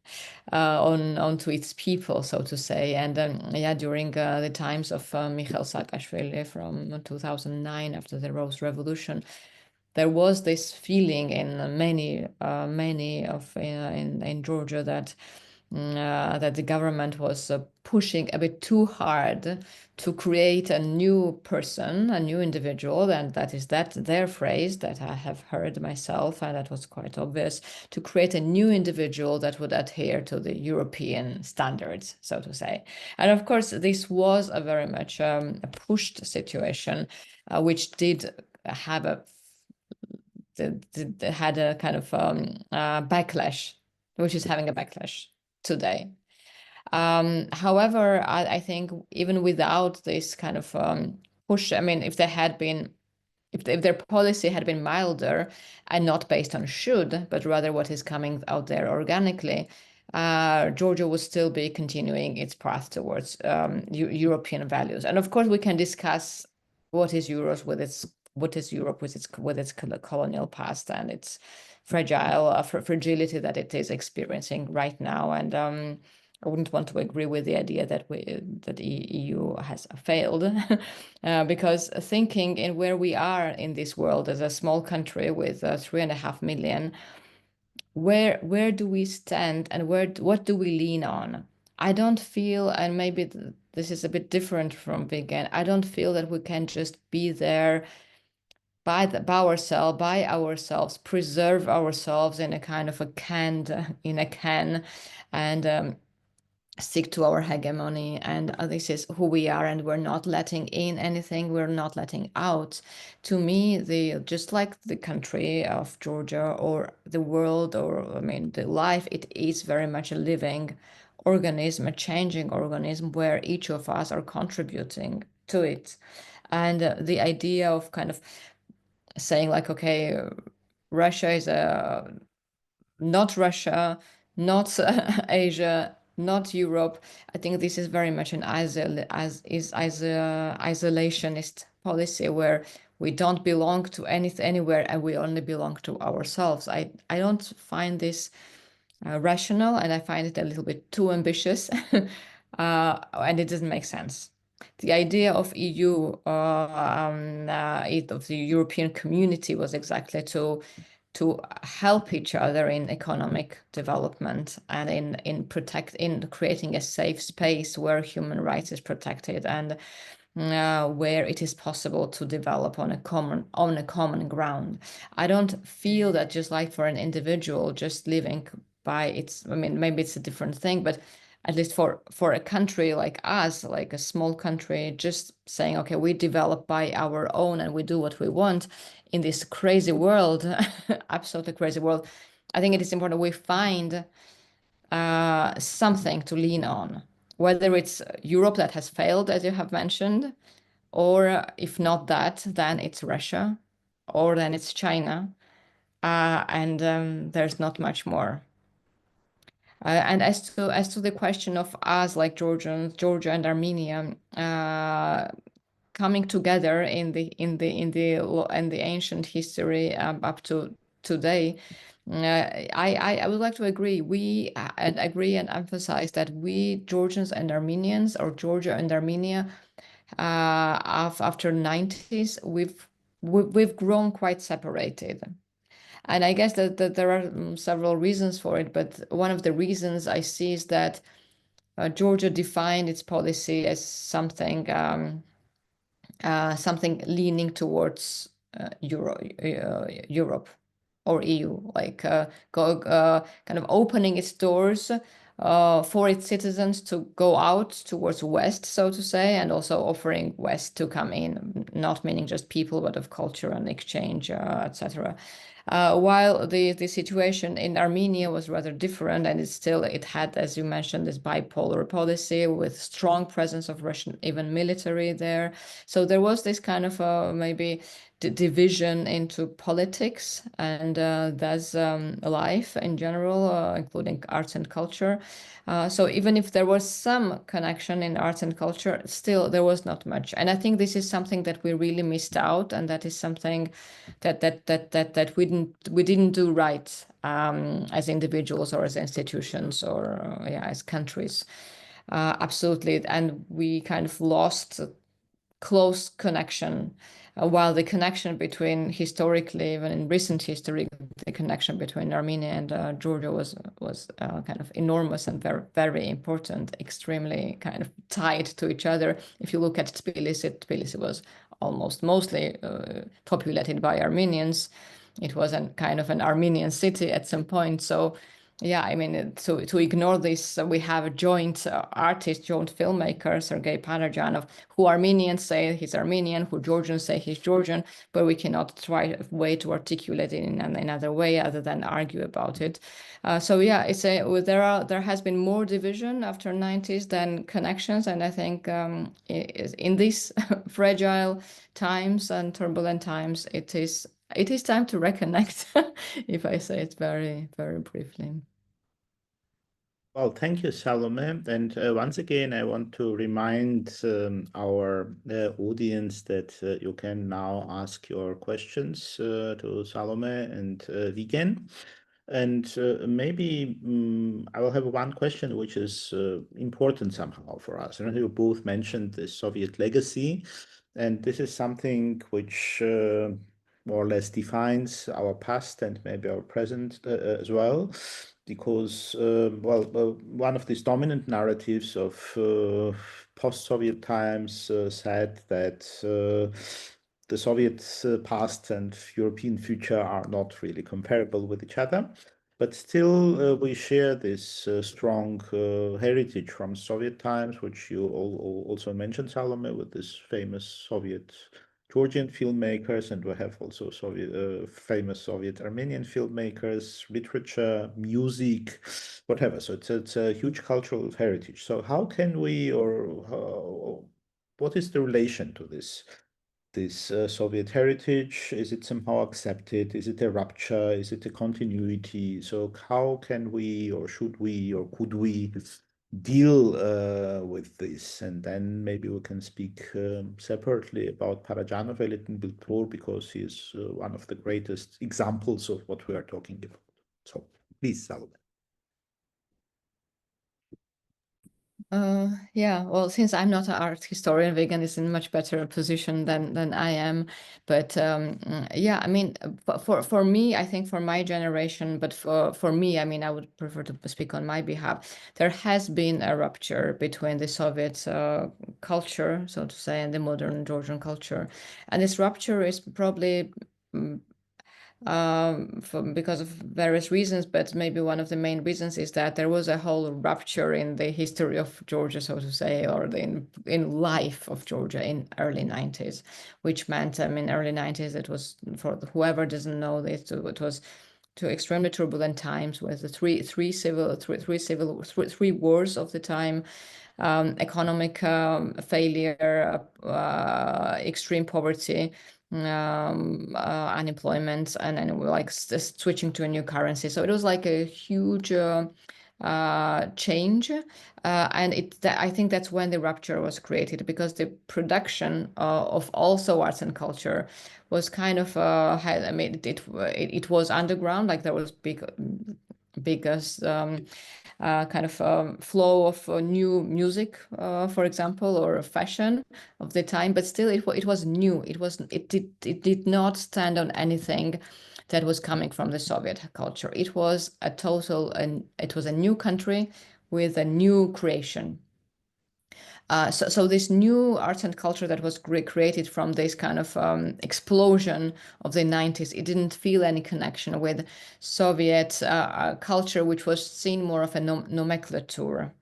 onto its people, so to say. And yeah, during the times of Mikhail Saakashvili from 2009, after the Rose Revolution, there was this feeling in many of in Georgia that that the government was pushing a bit too hard to create a new person, a new individual, and that is their phrase that I have heard myself, and that was quite obvious, to create a new individual that would adhere to the European standards, so to say. And of course, this was a very much a pushed situation, which did have had a kind of backlash, which is having a backlash today. However, I think even without this kind of push, I mean, if their policy had been milder and not based on should, but rather what is coming out there organically, Georgia would still be continuing its path towards European values. And of course, we can discuss what is Europe with its colonial past and its fragility that it is experiencing right now. And I wouldn't want to agree with the idea that the EU has failed, because thinking in where we are in this world as a small country with 3.5 million, where do we stand, and what do we lean on? I don't feel, and maybe this is a bit different from vegan, I don't feel that we can just be there by ourselves, preserve ourselves in a kind of a can, and stick to our hegemony, and this is who we are, and we're not letting in anything, we're not letting out. To me, just like the country of Georgia or the world, or I mean the life, it is very much a living organism, a changing organism, where each of us are contributing to it. And the idea of kind of saying like, okay, Russia is not Russia, not Asia, not Europe. I think this is very much an isolationist policy, where we don't belong to anywhere, and we only belong to ourselves. I don't find this rational, and I find it a little bit too ambitious, and it doesn't make sense. The idea of EU, of the European community, was exactly to to help each other in economic development and in creating a safe space where human rights is protected and where it is possible to develop on a common ground. I don't feel that just like for an individual just living by its, I mean, maybe it's a different thing, but at least for a country like us, like a small country, just saying, okay, we develop by our own and we do what we want in this crazy world, absolutely crazy world. I think it is important we find something to lean on, whether it's Europe that has failed, as you have mentioned, or if not that, then it's Russia, or then it's China, and there's not much more. And as to the question of us, like Georgia and Armenia, coming together in the ancient history up to today, I would like to agree. We agree and emphasize that we Georgians and Armenians, or Georgia and Armenia, after 90s, we've grown quite separated. And I guess that there are several reasons for it, but one of the reasons I see is that Georgia defined its policy as something leaning towards Europe or EU, like kind of opening its doors for its citizens to go out towards West, so to say, and also offering West to come in, not meaning just people, but of culture and exchange, etc. While the situation in Armenia was rather different, and it had, as you mentioned, this bipolar policy with strong presence of Russian even military there. So there was this kind of maybe division into politics and thus life in general, including arts and culture. So even if there was some connection in arts and culture, still there was not much. And I think this is something that we really missed out, and that is something that we didn't do right as individuals or as institutions or as countries. Absolutely, and we kind of lost close connection. While the connection between, historically, even in recent history, the connection between Armenia and Georgia was kind of enormous and very, very important, extremely kind of tied to each other. If you look at Tbilisi was mostly populated by Armenians. It was a kind of an Armenian city at some point. So yeah, I mean, to ignore this, we have a joint artist, joint filmmaker, Sergei Parajanov, who Armenians say he's Armenian, who Georgians say he's Georgian, but we cannot try a way to articulate it in another way other than argue about it. So yeah, there has been more division after 90s than connections, and I think in these fragile times and turbulent times, it is time to reconnect, if I say it very, very briefly. Well, thank you, Salome. And once again, I want to remind our audience that you can now ask your questions to Salome and Vigen. And maybe I will have one question which is important somehow for us. You both mentioned the Soviet legacy, and this is something which more or less defines our past and maybe our present as well. Because, one of these dominant narratives of post-Soviet times said that the Soviet past and European future are not really comparable with each other. But still, we share this strong heritage from Soviet times, which you also mentioned, Salome, with this famous Soviet Georgian filmmakers, and we have also famous Soviet Armenian filmmakers, literature, music, whatever. So it's a huge cultural heritage. So how can we, or what is the relation to this Soviet heritage? Is it somehow accepted? Is it a rupture? Is it a continuity? So how can we, or should we, or could we deal with this? And then maybe we can speak separately about Parajanov a little bit more, because he is one of the greatest examples of what we are talking about. So please, Salome. Yeah, well, since I'm not an art historian, Vegan is in a much better position than I am. But yeah, I mean, for me, I think for my generation, but for me, I mean, I would prefer to speak on my behalf. There has been a rupture between the Soviet culture, so to say, and the modern Georgian culture, and this rupture is probably because of various reasons, but maybe one of the main reasons is that there was a whole rupture in the history of Georgia, so to say, or in life of Georgia in early 90s, which meant, I mean, early 90s, it was, for whoever doesn't know this, it was two extremely turbulent times with the three wars of the time, economic failure, extreme poverty, unemployment, and like switching to a new currency. So it was like a huge change, and I think that's when the rupture was created, because the production of also arts and culture was kind of I mean, it was underground, like there was biggest kind of flow of new music, for example, or fashion of the time, but still it was new. It did not stand on anything that was coming from the Soviet culture. It was it was a new country with a new creation. So this new arts and culture that was created from this kind of explosion of the 90s, it didn't feel any connection with Soviet culture, which was seen more of a nomenclature,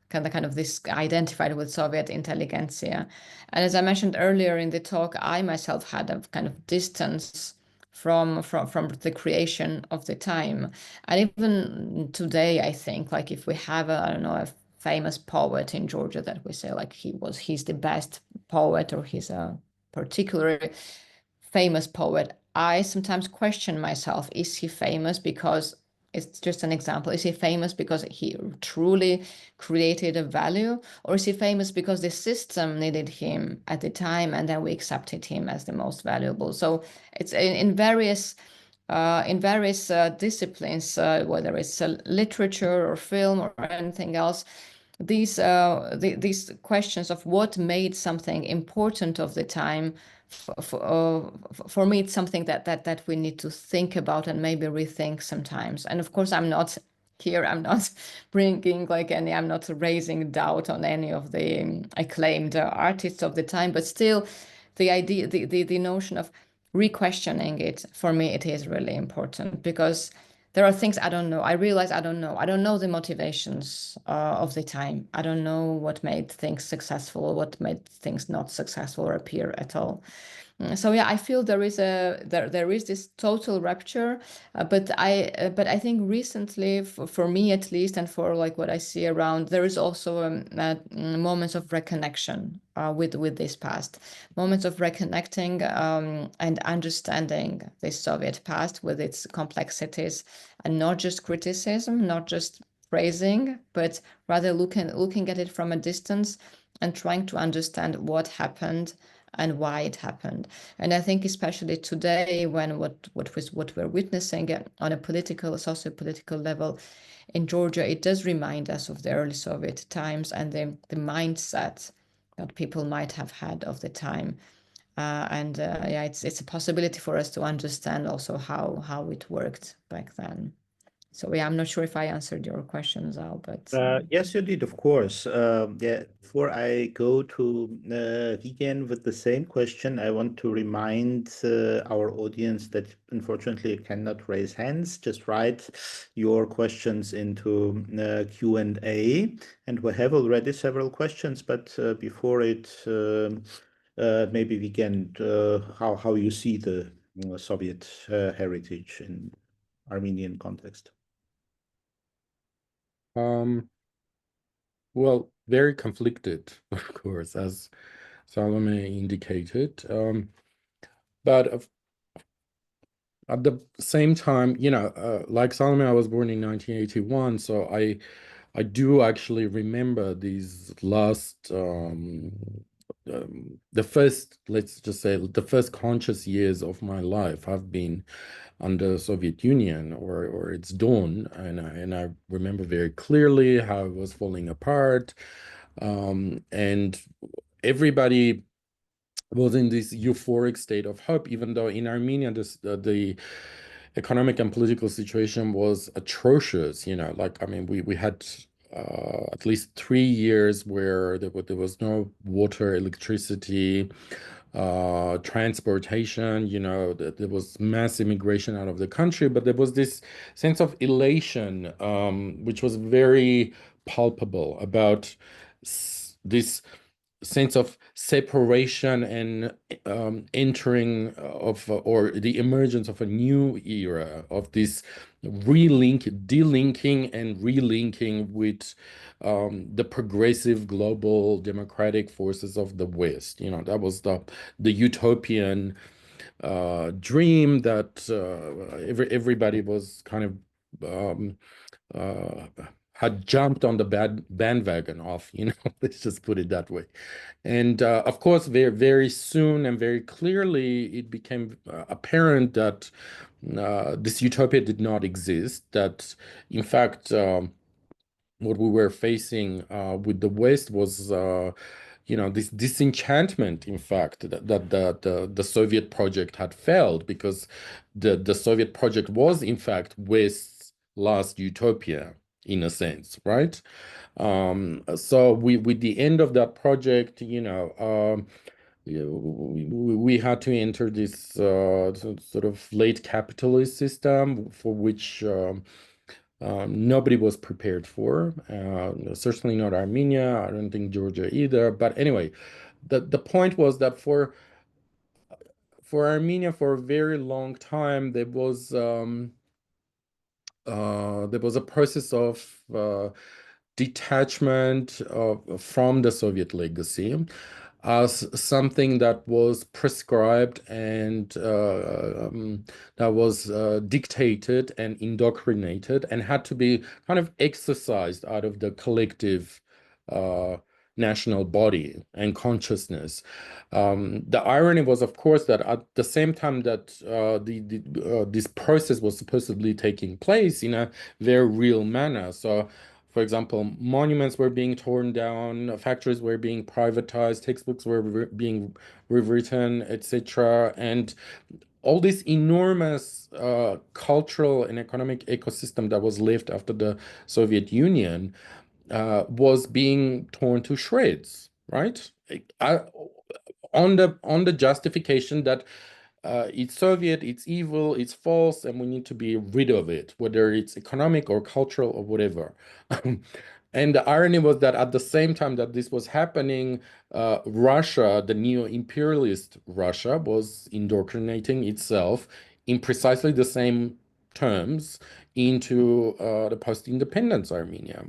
kind of this identified with Soviet intelligentsia. And as I mentioned earlier in the talk, I myself had a kind of distance from the creation of the time. And even today, I think, like if we have I don't know, a famous poet in Georgia that we say like he's the best poet, or he's a particularly famous poet, I sometimes question myself, is he famous because it's just an example? Is he famous because he truly created a value, or is he famous because the system needed him at the time and then we accepted him as the most valuable? So it's in various disciplines, whether it's literature or film or anything else, these questions of what made something important of the time, for me, it's something that we need to think about and maybe rethink sometimes. And of course, I'm not bringing like I'm not raising doubt on any of the acclaimed artists of the time, but still, the idea, the notion of re-questioning it, for me, it is really important, because there are things I don't know. I realize I don't know. I don't know the motivations of the time. I don't know what made things successful, what made things not successful or appear at all. So yeah, I feel there is this total rupture, but I think recently, for me at least, and for like what I see around, there is also moments of reconnection with this past, moments of reconnecting and understanding the Soviet past with its complexities, and not just criticism, not just praising, but rather looking at it from a distance and trying to understand what happened and why it happened. And I think especially today, when what we're witnessing on a political, socio-political level in Georgia, it does remind us of the early Soviet times and the mindset that people might have had of the time. Yeah, it's a possibility for us to understand also how it worked back then. So yeah, I'm not sure if I answered your questions, Al, but Yes, you did, of course. Yeah, before I go to Vigen with the same question, I want to remind our audience that unfortunately you cannot raise hands. Just write your questions into Q&A, and we have already several questions. But before it, maybe Vigen, how you see the Soviet heritage in Armenian context. Well, very conflicted, of course, as Salome indicated. But at the same time, like Salome, I was born in 1981, so I do actually remember these last the first, let's just say, the first conscious years of my life have been under Soviet Union or its dawn, and I remember very clearly how it was falling apart, And everybody was in this euphoric state of hope, even though in Armenia the economic and political situation was atrocious. Like, I mean, we had at least 3 years where there was no water, electricity, transportation. There was mass immigration out of the country, but there was this sense of elation, which was very palpable about this sense of separation and entering of or the emergence of a new era of this delinking and relinking with the progressive global democratic forces of the West. That was the utopian dream that everybody was kind of had jumped on the bandwagon of, let's just put it that way. And of course, very, very soon and very clearly, it became apparent that this utopia did not exist, that in fact, what we were facing with the West was this disenchantment, in fact, that the Soviet project had failed, because the Soviet project was, in fact, West's last utopia, in a sense, right? So with the end of that project, we had to enter this sort of late capitalist system for which nobody was prepared for. Certainly not Armenia. I don't think Georgia either. But anyway, the point was that for Armenia, for a very long time, there was a process of detachment from the Soviet legacy as something that was prescribed and that was dictated and indoctrinated and had to be kind of exercised out of the collective national body and consciousness. The irony was, of course, that at the same time that this process was supposedly taking place in a very real manner. So, for example, monuments were being torn down, factories were being privatized, textbooks were being rewritten, etc. And all this enormous cultural and economic ecosystem that was left after the Soviet Union was being torn to shreds, right? On the justification that it's Soviet, it's evil, it's false, and we need to be rid of it, whether it's economic or cultural or whatever. And the irony was that at the same time that this was happening, Russia, the neo-imperialist Russia, was indoctrinating itself in precisely the same terms into the post-independence Armenia.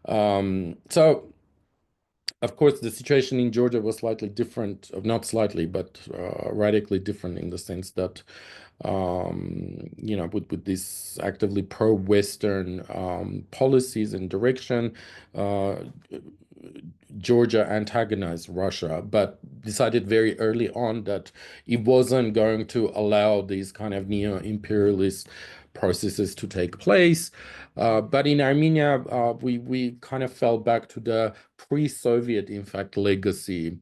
So, of course, the situation in Georgia was slightly different, not slightly, but radically different in the sense that, with this actively pro-Western policies and direction, Georgia antagonized Russia, but decided very early on that it wasn't going to allow these kind of neo-imperialist processes to take place. But in Armenia, we kind of fell back to the pre-Soviet, in fact, legacy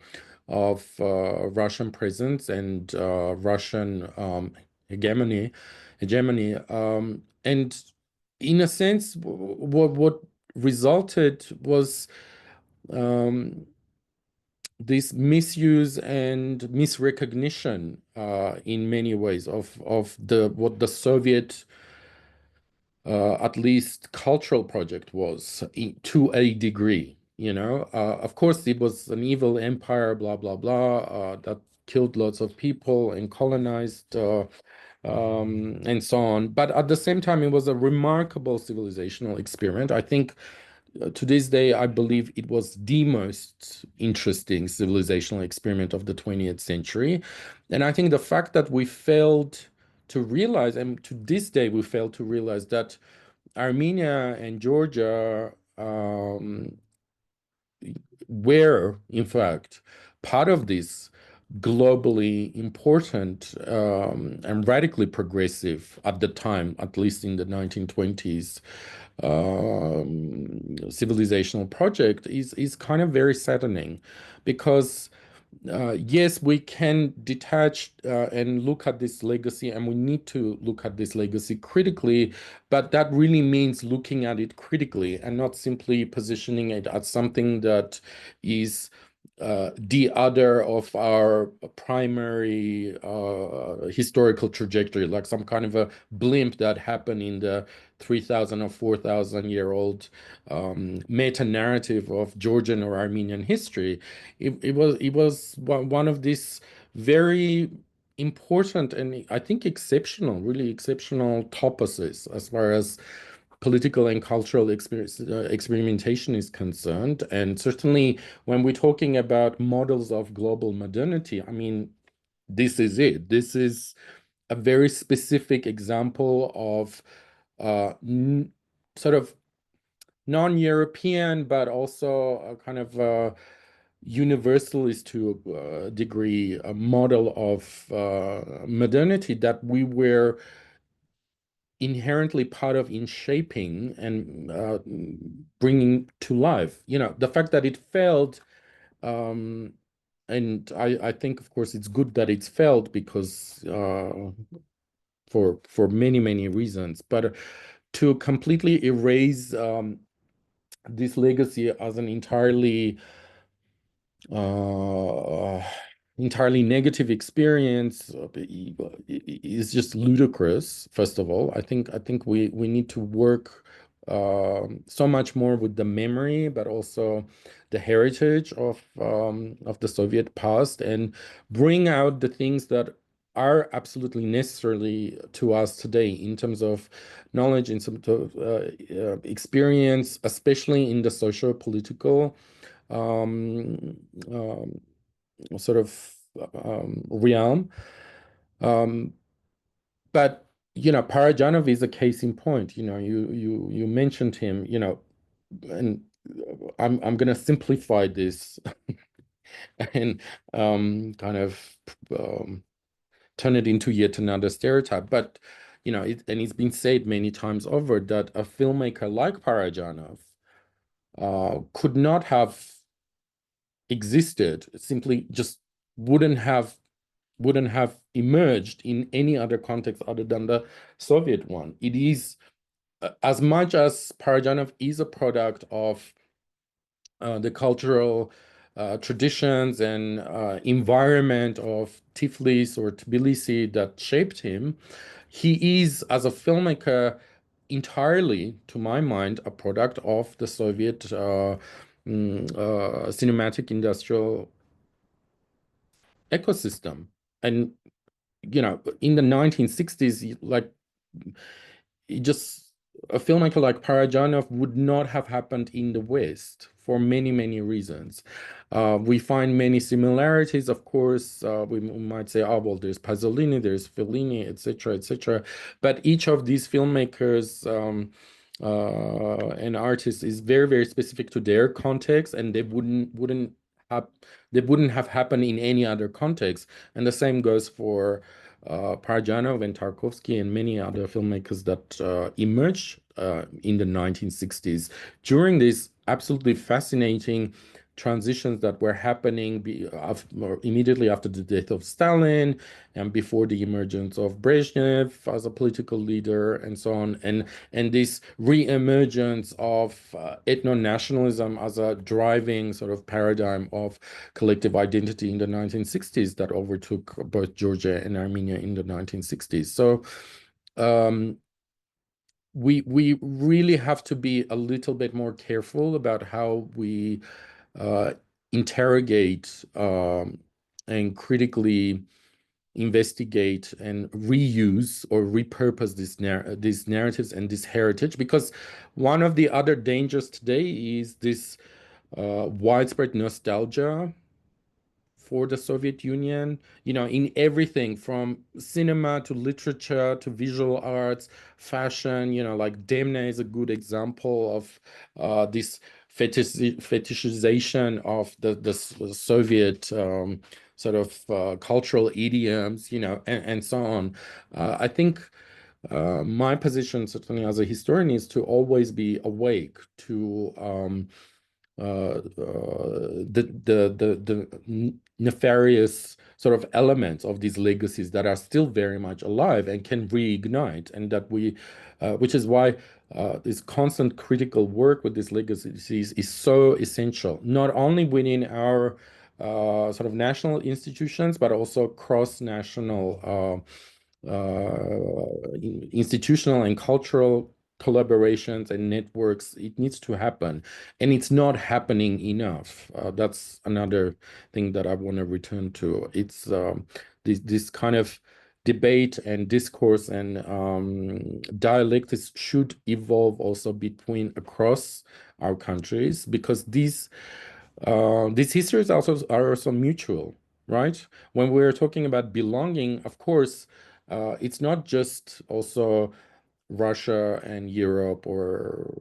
of Russian presence and Russian hegemony. And in a sense, what resulted was this misuse and misrecognition in many ways of what the Soviet at least cultural project was to a degree. Of course, it was an evil empire, blah blah blah, that killed lots of people and colonized and so on. But at the same time, it was a remarkable civilizational experiment. I think to this day, I believe it was the most interesting civilizational experiment of the 20th century. And I think the fact that we failed to realize, and to this day, we failed to realize that Armenia and Georgia were, in fact, part of this globally important and radically progressive at the time, at least in the 1920s, civilizational project is kind of very saddening, because yes, we can detach and look at this legacy, and we need to look at this legacy critically, but that really means looking at it critically and not simply positioning it as something that is the other of our primary historical trajectory, like some kind of a blimp that happened in the 3,000 or 4,000-year-old meta-narrative of Georgian or Armenian history. It was one of these very important and I think exceptional, really exceptional topuses as far as political and cultural experimentation is concerned. And certainly when we're talking about models of global modernity, I mean, this is it. This is a very specific example of sort of non-European, but also a kind of universalist to a degree, a model of modernity that we were inherently part of in shaping and bringing to life. You know, the fact that it failed, and I think, of course, it's good that it's failed because for many reasons, but to completely erase this legacy as an entirely negative experience is just ludicrous. First of all, I think we need to work so much more with the memory, but also the heritage of the Soviet past, and bring out the things that are absolutely necessary to us today in terms of knowledge, in terms of experience, especially in the socio-political sort of realm. But you know, Parajanov is a case in point. You know, you mentioned him. You know, and I'm going to simplify this and kind of turn it into yet another stereotype. But you know, and it's been said many times over that a filmmaker like Parajanov could not have existed, simply just wouldn't have emerged in any other context other than the Soviet one. It is, as much as Parajanov is a product of the cultural traditions and environment of Tiflis or Tbilisi that shaped him, he is, as a filmmaker, entirely, to my mind, a product of the Soviet cinematic industrial ecosystem. And you know, in the 1960s, like, it just, a filmmaker like Parajanov would not have happened in the West for many reasons. We find many similarities, of course. We might say, oh, well, there's Pasolini, there's Fellini, etc., etc. But each of these filmmakers and artists is very specific to their context, and they wouldn't have happened in any other context. And the same goes for Parajanov and Tarkovsky and many other filmmakers that emerged in the 1960s during these absolutely fascinating transitions that were happening immediately after the death of Stalin and before the emergence of Brezhnev as a political leader and so on, and this re-emergence of ethno-nationalism as a driving sort of paradigm of collective identity in the 1960s that overtook both Georgia and Armenia in the 1960s. So we really have to be a little bit more careful about how we interrogate and critically investigate and reuse or repurpose these narratives and this heritage, because one of the other dangers today is this widespread nostalgia for the Soviet Union, you know, in everything from cinema to literature to visual arts, fashion. You know, like Demna is a good example of this fetishization of the Soviet sort of cultural idioms, you know, and so on. I think my position, certainly as a historian, is to always be awake to the nefarious sort of elements of these legacies that are still very much alive and can reignite, and that we, which is why this constant critical work with these legacies is so essential, not only within our sort of national institutions, but also cross-national institutional and cultural collaborations and networks. It needs to happen, and it's not happening enough. That's another thing that I want to return to. It's this kind of debate and discourse and dialectics should evolve also between across our countries, because these histories are also mutual, right? When we're talking about belonging, of course, it's not just also Russia and Europe or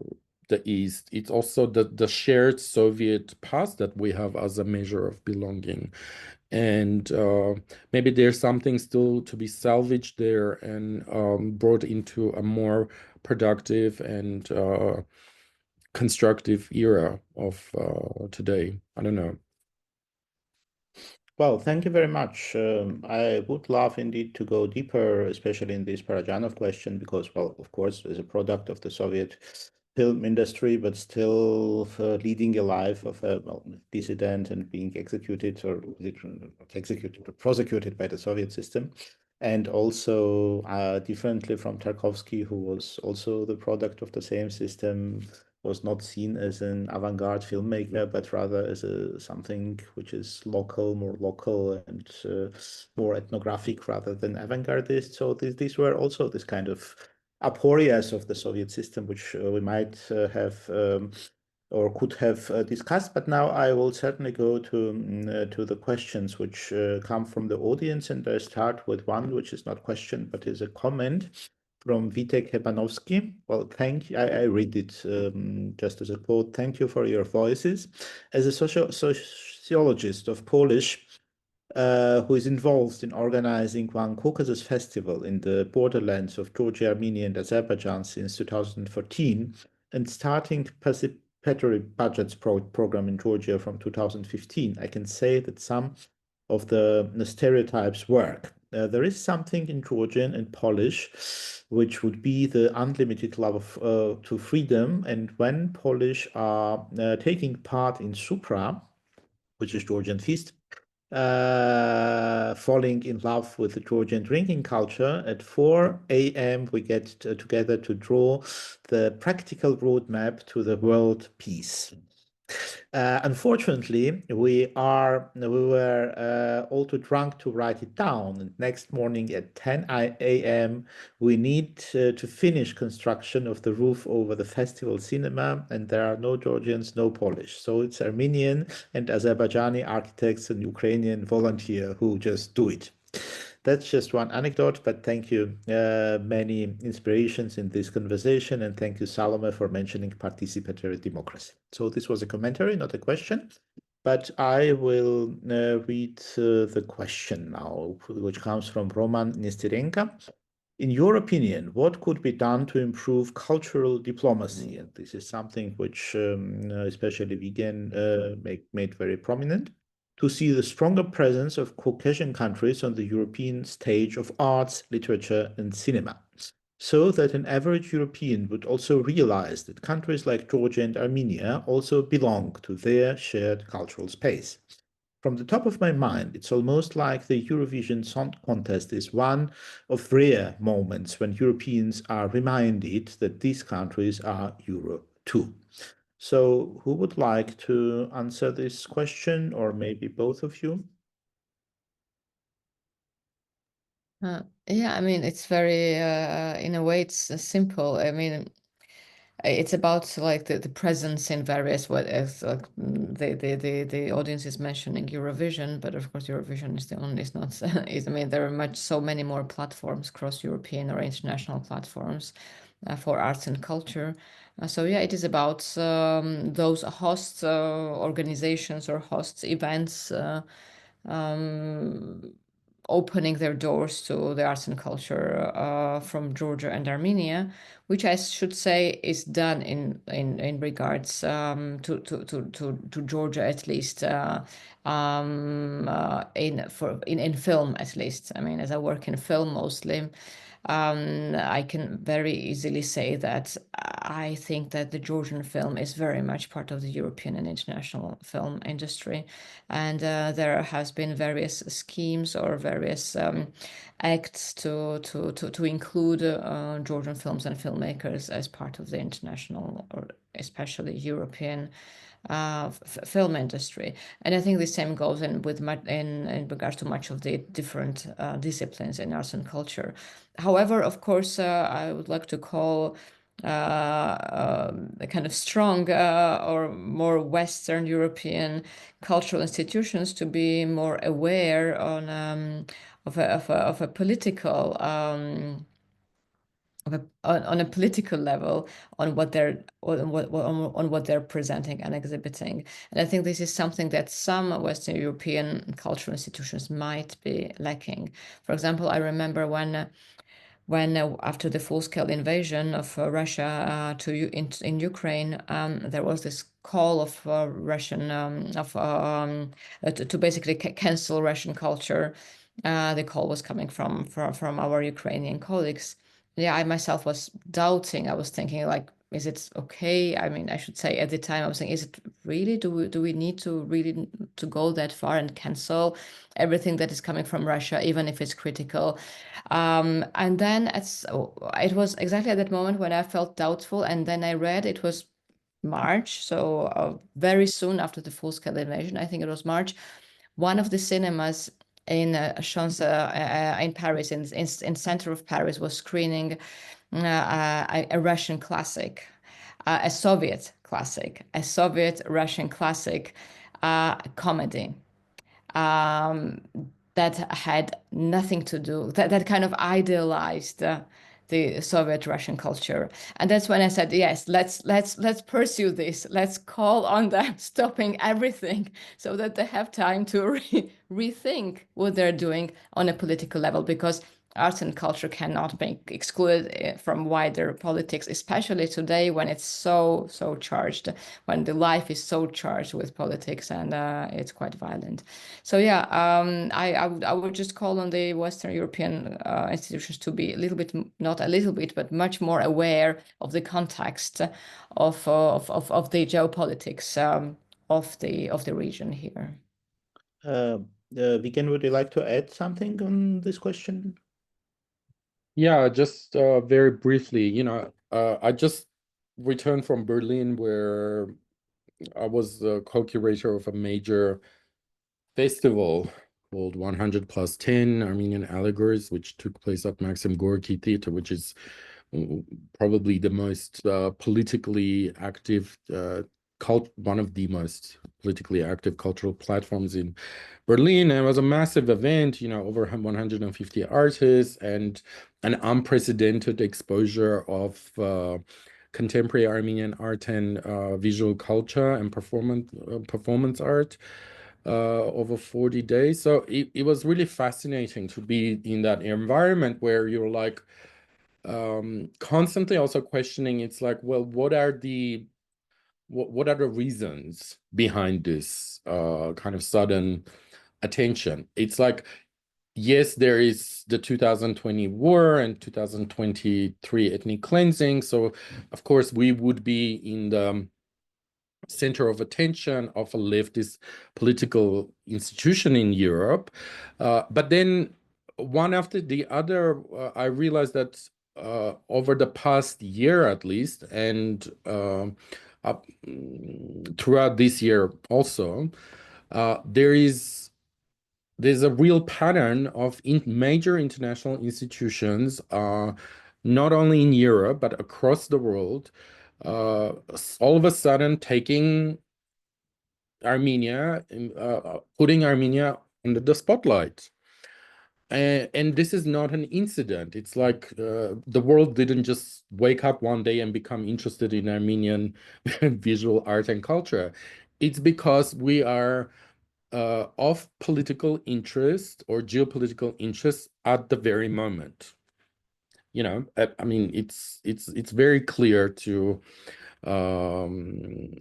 the East. It's also the shared Soviet past that we have as a measure of belonging. And maybe there's something still to be salvaged there and brought into a more productive and constructive era of today. I don't know. Well, thank you very much. I would love indeed to go deeper, especially in this Parajanov question, because, well, of course, as a product of the Soviet film industry, but still leading a life of a dissident and being executed or prosecuted by the Soviet system. And also differently from Tarkovsky, who was also the product of the same system, was not seen as an avant-garde filmmaker, but rather as something which is more local and more ethnographic rather than avant-gardist. So these were also this kind of aporias of the Soviet system, which we might have or could have discussed. But now I will certainly go to the questions which come from the audience, and I start with one which is not question but is a comment from Witek Hebanowski. Well, thank you. I read it just as a quote. Thank you for your voices. As a sociologist of Polish, who is involved in organizing one Caucasus festival in the borderlands of Georgia, Armenia, and Azerbaijan since 2014, and starting participatory budgets program in Georgia from 2015, I can say that some of the stereotypes work. There is something in Georgian and Polish which would be the unlimited love to freedom. And when Polish are taking part in Supra, which is Georgian feast, falling in love with the Georgian drinking culture, at 4 a.m. we get together to draw the practical roadmap to the world peace. Unfortunately, we were all too drunk to write it down. And next morning at 10 a.m., we need to finish construction of the roof over the festival cinema, and there are no Georgians, no Polish. So it's Armenian and Azerbaijani architects and Ukrainian volunteer who just do it. That's just one anecdote, but thank you. Many inspirations in this conversation, and thank you, Salome, for mentioning participatory democracy. So this was a commentary, not a question, but I will read the question now, which comes from Roman Nestirenka. In your opinion, what could be done to improve cultural diplomacy? And this is something which especially Vigen made very prominent, to see the stronger presence of Caucasian countries on the European stage of arts, literature, and cinema, so that an average European would also realize that countries like Georgia and Armenia also belong to their shared cultural space. From the top of my mind, it's almost like the Eurovision Song Contest is one of rare moments when Europeans are reminded that these countries are Euro too. So who would like to answer this question, or maybe both of you? Yeah, I mean, it's very, in a way, it's simple. I mean, it's about like the presence in various ways. Like the audience is mentioning Eurovision, but of course Eurovision is the only. It's not. I mean, there are so many more platforms, cross-European or international platforms, for arts and culture. So yeah, it is about those host organizations or host events opening their doors to the arts and culture from Georgia and Armenia, which I should say is done in regards to Georgia, at least in film, at least. I mean, as I work in film mostly, I can very easily say that I think that the Georgian film is very much part of the European and international film industry. And there has been various schemes or various acts to include Georgian films and filmmakers as part of the international or especially European film industry. And I think the same goes in regards to much of the different disciplines in arts and culture. However, of course, I would like to call the kind of strong or more Western European cultural institutions to be more aware on of a political on a political level on what they're presenting and exhibiting. And I think this is something that some Western European cultural institutions might be lacking. For example, I remember when after the full-scale invasion of Russia in Ukraine, there was this call of Russian to basically cancel Russian culture. The call was coming from our Ukrainian colleagues. Yeah, I myself was doubting. I was thinking, like, is it okay? I mean, I should say at the time I was saying, is it really? Do we need to really to go that far and cancel everything that is coming from Russia, even if it's critical? And then it was exactly at that moment when I felt doubtful, and then I read it was March, so very soon after the full-scale invasion, I think it was March, one of the cinemas in in Paris, in center of Paris, was screening a Russian classic, a Soviet classic, a Soviet Russian classic comedy that had nothing to do, that kind of idealized the Soviet Russian culture. And that's when I said, yes, let's pursue this. Let's call on them stopping everything so that they have time to rethink what they're doing on a political level, because arts and culture cannot be excluded from wider politics, especially today when it's so charged, when the life is so charged with politics, and it's quite violent. So yeah, I would just call on the Western European institutions to be a little bit, not a little bit, but much more aware of the context of the geopolitics of the region here. Vigen, would you like to add something on this question? Yeah, just very briefly, I just returned from Berlin, where I was the co-curator of a major festival called 100 plus 10 Armenian Allegories, which took place at Maxim Gorky Theater, which is probably the most politically active one of the most politically active cultural platforms in Berlin. And it was a massive event, over 150 artists and an unprecedented exposure of contemporary Armenian art and visual culture and performance art over 40 days. So it was really fascinating to be in that environment where you're like constantly also questioning. It's like, well, what are the reasons behind this kind of sudden attention? It's like, yes, there is the 2020 war and 2023 ethnic cleansing. So, of course, we would be in the center of attention of a leftist political institution in Europe. But then one after the other, I realized that over the past year at least, and throughout this year also, there's a real pattern of major international institutions, not only in Europe, but across the world, all of a sudden taking Armenia, putting Armenia under the spotlight. And this is not an incident. It's like the world didn't just wake up one day and become interested in Armenian visual art and culture. It's because we are of political interest or geopolitical interest at the very moment. You know, I mean, it's very clear to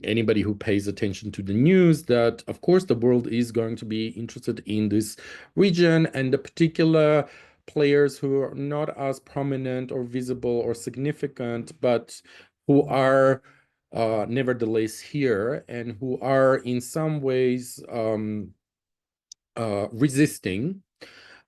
anybody who pays attention to the news that, of course, the world is going to be interested in this region, and the particular players who are not as prominent or visible or significant, but who are nevertheless here and who are in some ways resisting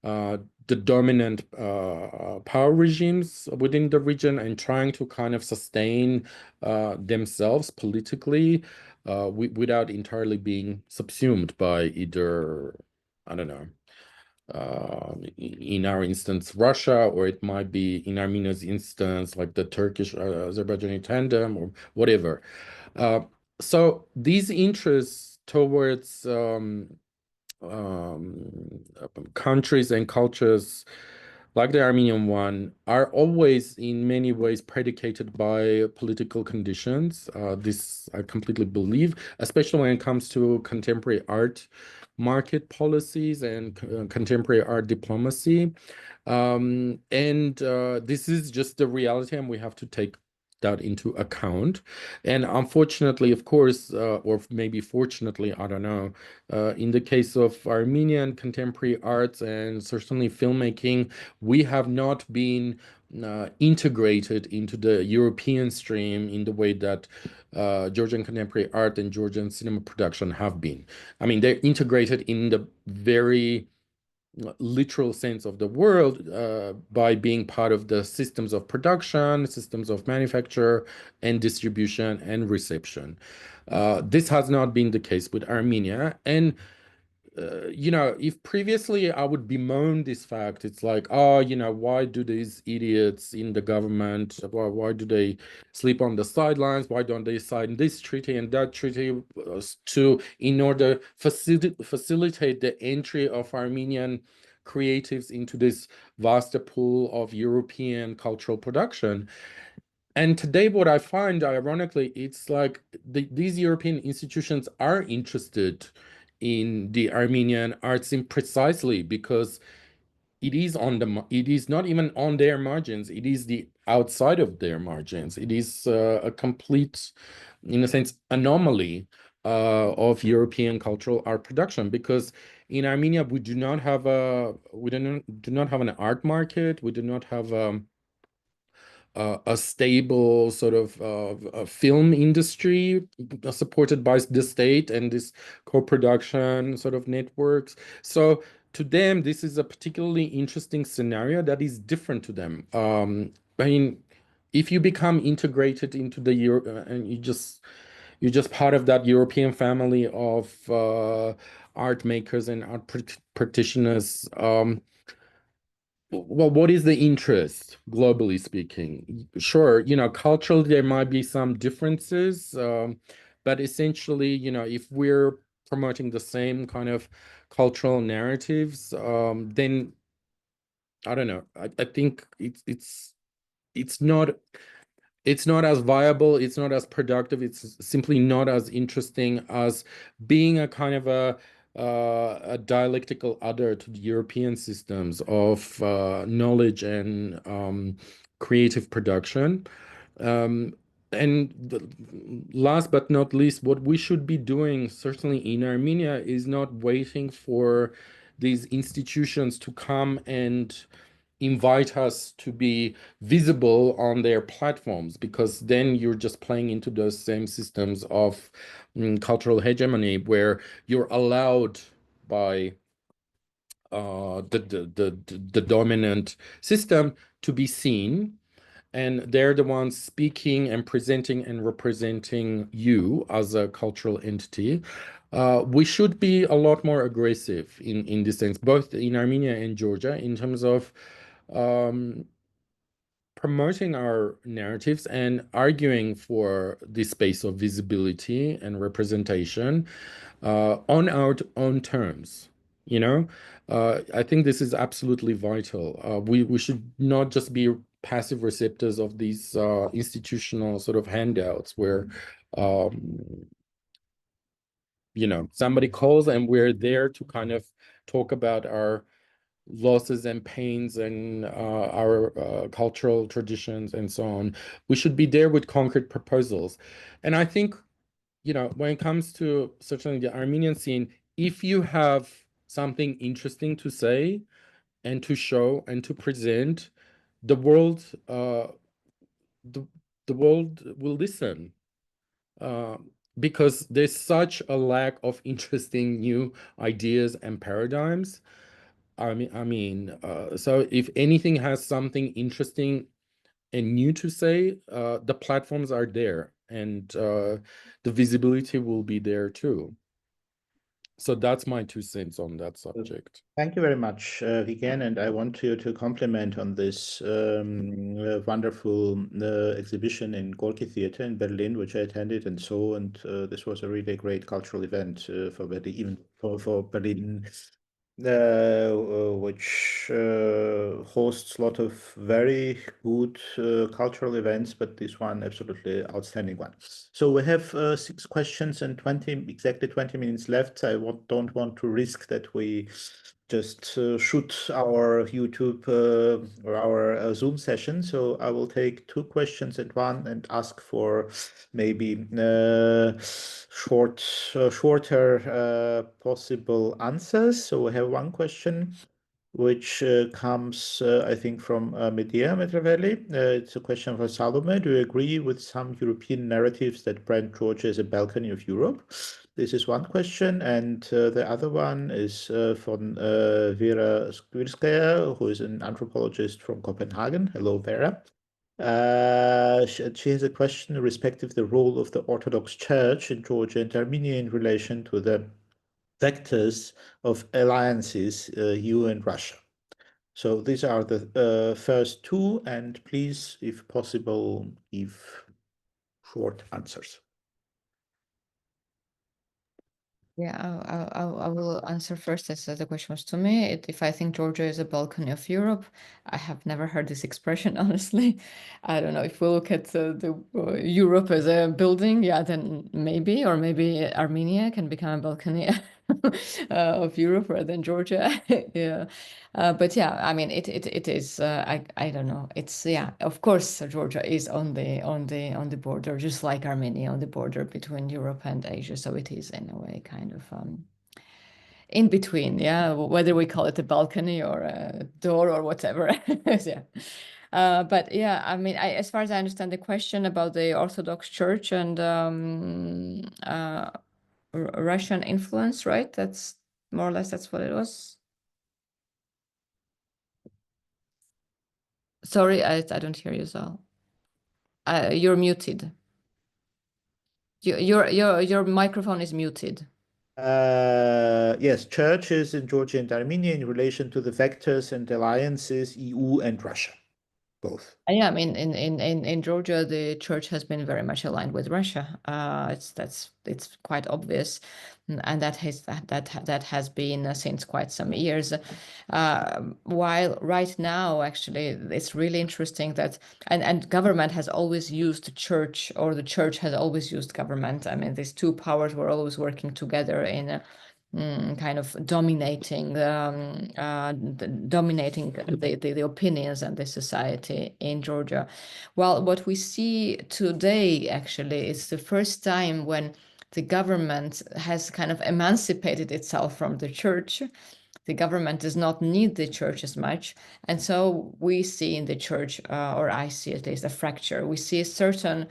the dominant power regimes within the region and trying to kind of sustain themselves politically without entirely being subsumed by either, I don't know, in our instance, Russia, or it might be in Armenia's instance, like the Turkish-Azerbaijani tandem or whatever. So these interests towards countries and cultures like the Armenian one are always in many ways predicated by political conditions. This I completely believe, especially when it comes to contemporary art market policies and contemporary art diplomacy. And this is just the reality, and we have to take that into account. And unfortunately, of course, or maybe fortunately, I don't know, in the case of Armenian contemporary arts and certainly filmmaking, we have not been integrated into the European stream in the way that Georgian contemporary art and Georgian cinema production have been. I mean, they're integrated in the very literal sense of the world by being part of the systems of production, systems of manufacture and distribution and reception. This has not been the case with Armenia. And you know, if previously I would bemoan this fact, it's like, oh, you know, why do these idiots in the government, why do they sleep on the sidelines? Why don't they sign this treaty and that treaty in order facilitate the entry of Armenian creatives into this vast pool of European cultural production? And today, what I find, ironically, it's like these European institutions are interested in the Armenian arts scene precisely because it is not even on their margins. It is the outside of their margins. It is a complete, in a sense, anomaly of European cultural art production, because in Armenia we do not have an art market. We do not have a stable sort of a film industry supported by the state and this co-production sort of networks. So to them, this is a particularly interesting scenario that is different to them. I mean, if you become integrated into the and you're just part of that European family of art makers and art practitioners. Well, what is the interest, globally speaking? Sure, you know, culturally there might be some differences, but essentially, you know, if we're promoting the same kind of cultural narratives, then I don't know. I think it's not as viable, it's not as productive, it's simply not as interesting as being a kind of a dialectical other to the European systems of knowledge and creative production. And last but not least, what we should be doing, certainly in Armenia, is not waiting for these institutions to come and invite us to be visible on their platforms, because then you're just playing into those same systems of cultural hegemony where you're allowed by the dominant system to be seen, and they're the ones speaking and presenting and representing you as a cultural entity. We should be a lot more aggressive in this sense, both in Armenia and Georgia, in terms of promoting our narratives and arguing for this space of visibility and representation on our own terms. You know, I think this is absolutely vital. We should not just be passive receptors of these institutional sort of handouts where you know, somebody calls and we're there to kind of talk about our losses and pains and our cultural traditions and so on. We should be there with concrete proposals. And I think, you know, when it comes to certainly the Armenian scene, if you have something interesting to say and to show and to present, the world the world will listen. Because there's such a lack of interesting new ideas and paradigms. So if anything has something interesting and new to say, the platforms are there, and the visibility will be there too. So that's my 2 cents on that subject. Thank you very much, Vigen, and I want you to compliment on this wonderful exhibition in Gorky Theater in Berlin, which I attended and saw, and this was a really great cultural event for Berlin, even for Berlin, which hosts a lot of very good cultural events, but this one absolutely outstanding one. So we have 6 questions and exactly 20 minutes left. I don't want to risk that we just shoot our YouTube or our Zoom session. So I will take 2 questions at one and ask for maybe shorter possible answers. So we have one question which comes, I think, from Medea Metravelli. It's a question for Salome. Do you agree with some European narratives that brand Georgia as a balcony of Europe? This is one question. And the other one is from Vera Skvirskaya, who is an anthropologist from Copenhagen. Hello, Vera. She has a question respective the role of the Orthodox Church in Georgia and Armenia in relation to the vectors of alliances, EU and Russia. So these are the first 2, and please, if possible, give short answers. Yeah, I will answer first, as the question was to me. If I think Georgia is a balcony of Europe, I have never heard this expression, honestly. I don't know, if we look at the Europe as a building, yeah, then maybe, or maybe Armenia can become a balcony of Europe rather than Georgia. Yeah, but yeah, I mean, it is. I don't know. It's, yeah. Of course, Georgia is on the border, just like Armenia on the border between Europe and Asia. So it is in a way kind of in between. Yeah, whether we call it a balcony or a door or whatever. Yeah. But yeah, I mean, as far as I understand the question about the Orthodox Church and Russian influence, right? That's more or less that's what it was. Sorry, I don't hear you, Zal. You're muted. Your microphone is muted. Yes, churches in Georgia and Armenia in relation to the vectors and alliances, EU and Russia, both. Yeah, I mean, in Georgia, the church has been very much aligned with Russia. It's quite obvious, and that has been since quite some years. While right now, actually, it's really interesting that and government has always used church, or the church has always used government. I mean, these 2 powers were always working together in kind of dominating the opinions and the society in Georgia. Well, what we see today actually is the first time when the government has kind of emancipated itself from the church. The government does not need the church as much. And so we see in the church, or I see at least, a fracture. We see a certain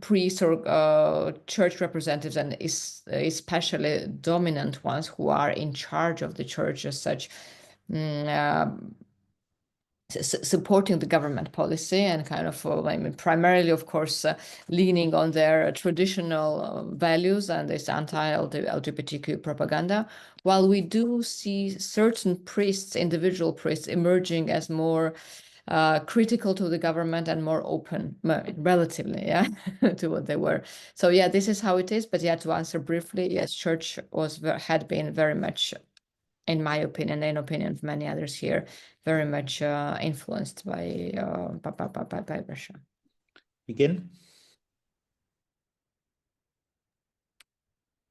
priests or church representatives, and especially dominant ones who are in charge of the church as such, supporting the government policy and kind of, I mean, primarily, of course, leaning on their traditional values and this anti-LGBTQ propaganda, while we do see certain priests, individual priests, emerging as more critical to the government and more open, relatively, yeah, to what they were. So yeah, this is how it is. But yeah, to answer briefly, yes, church had been very much, in my opinion, and opinion of many others here, very much influenced by Russia. Begin.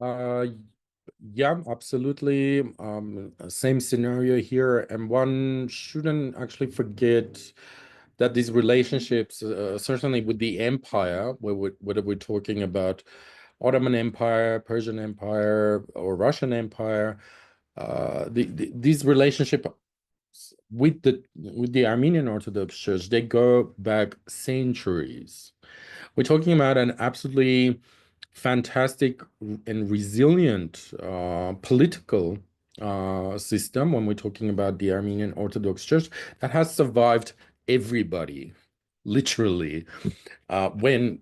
Yeah, absolutely. Same scenario here, and one shouldn't actually forget that these relationships, certainly with the empire, whether we're talking about Ottoman Empire, Persian Empire, or Russian Empire, these relationships with the Armenian Orthodox Church, they go back centuries. We're talking about an absolutely fantastic and resilient political system when we're talking about the Armenian Orthodox Church that has survived everybody, literally, when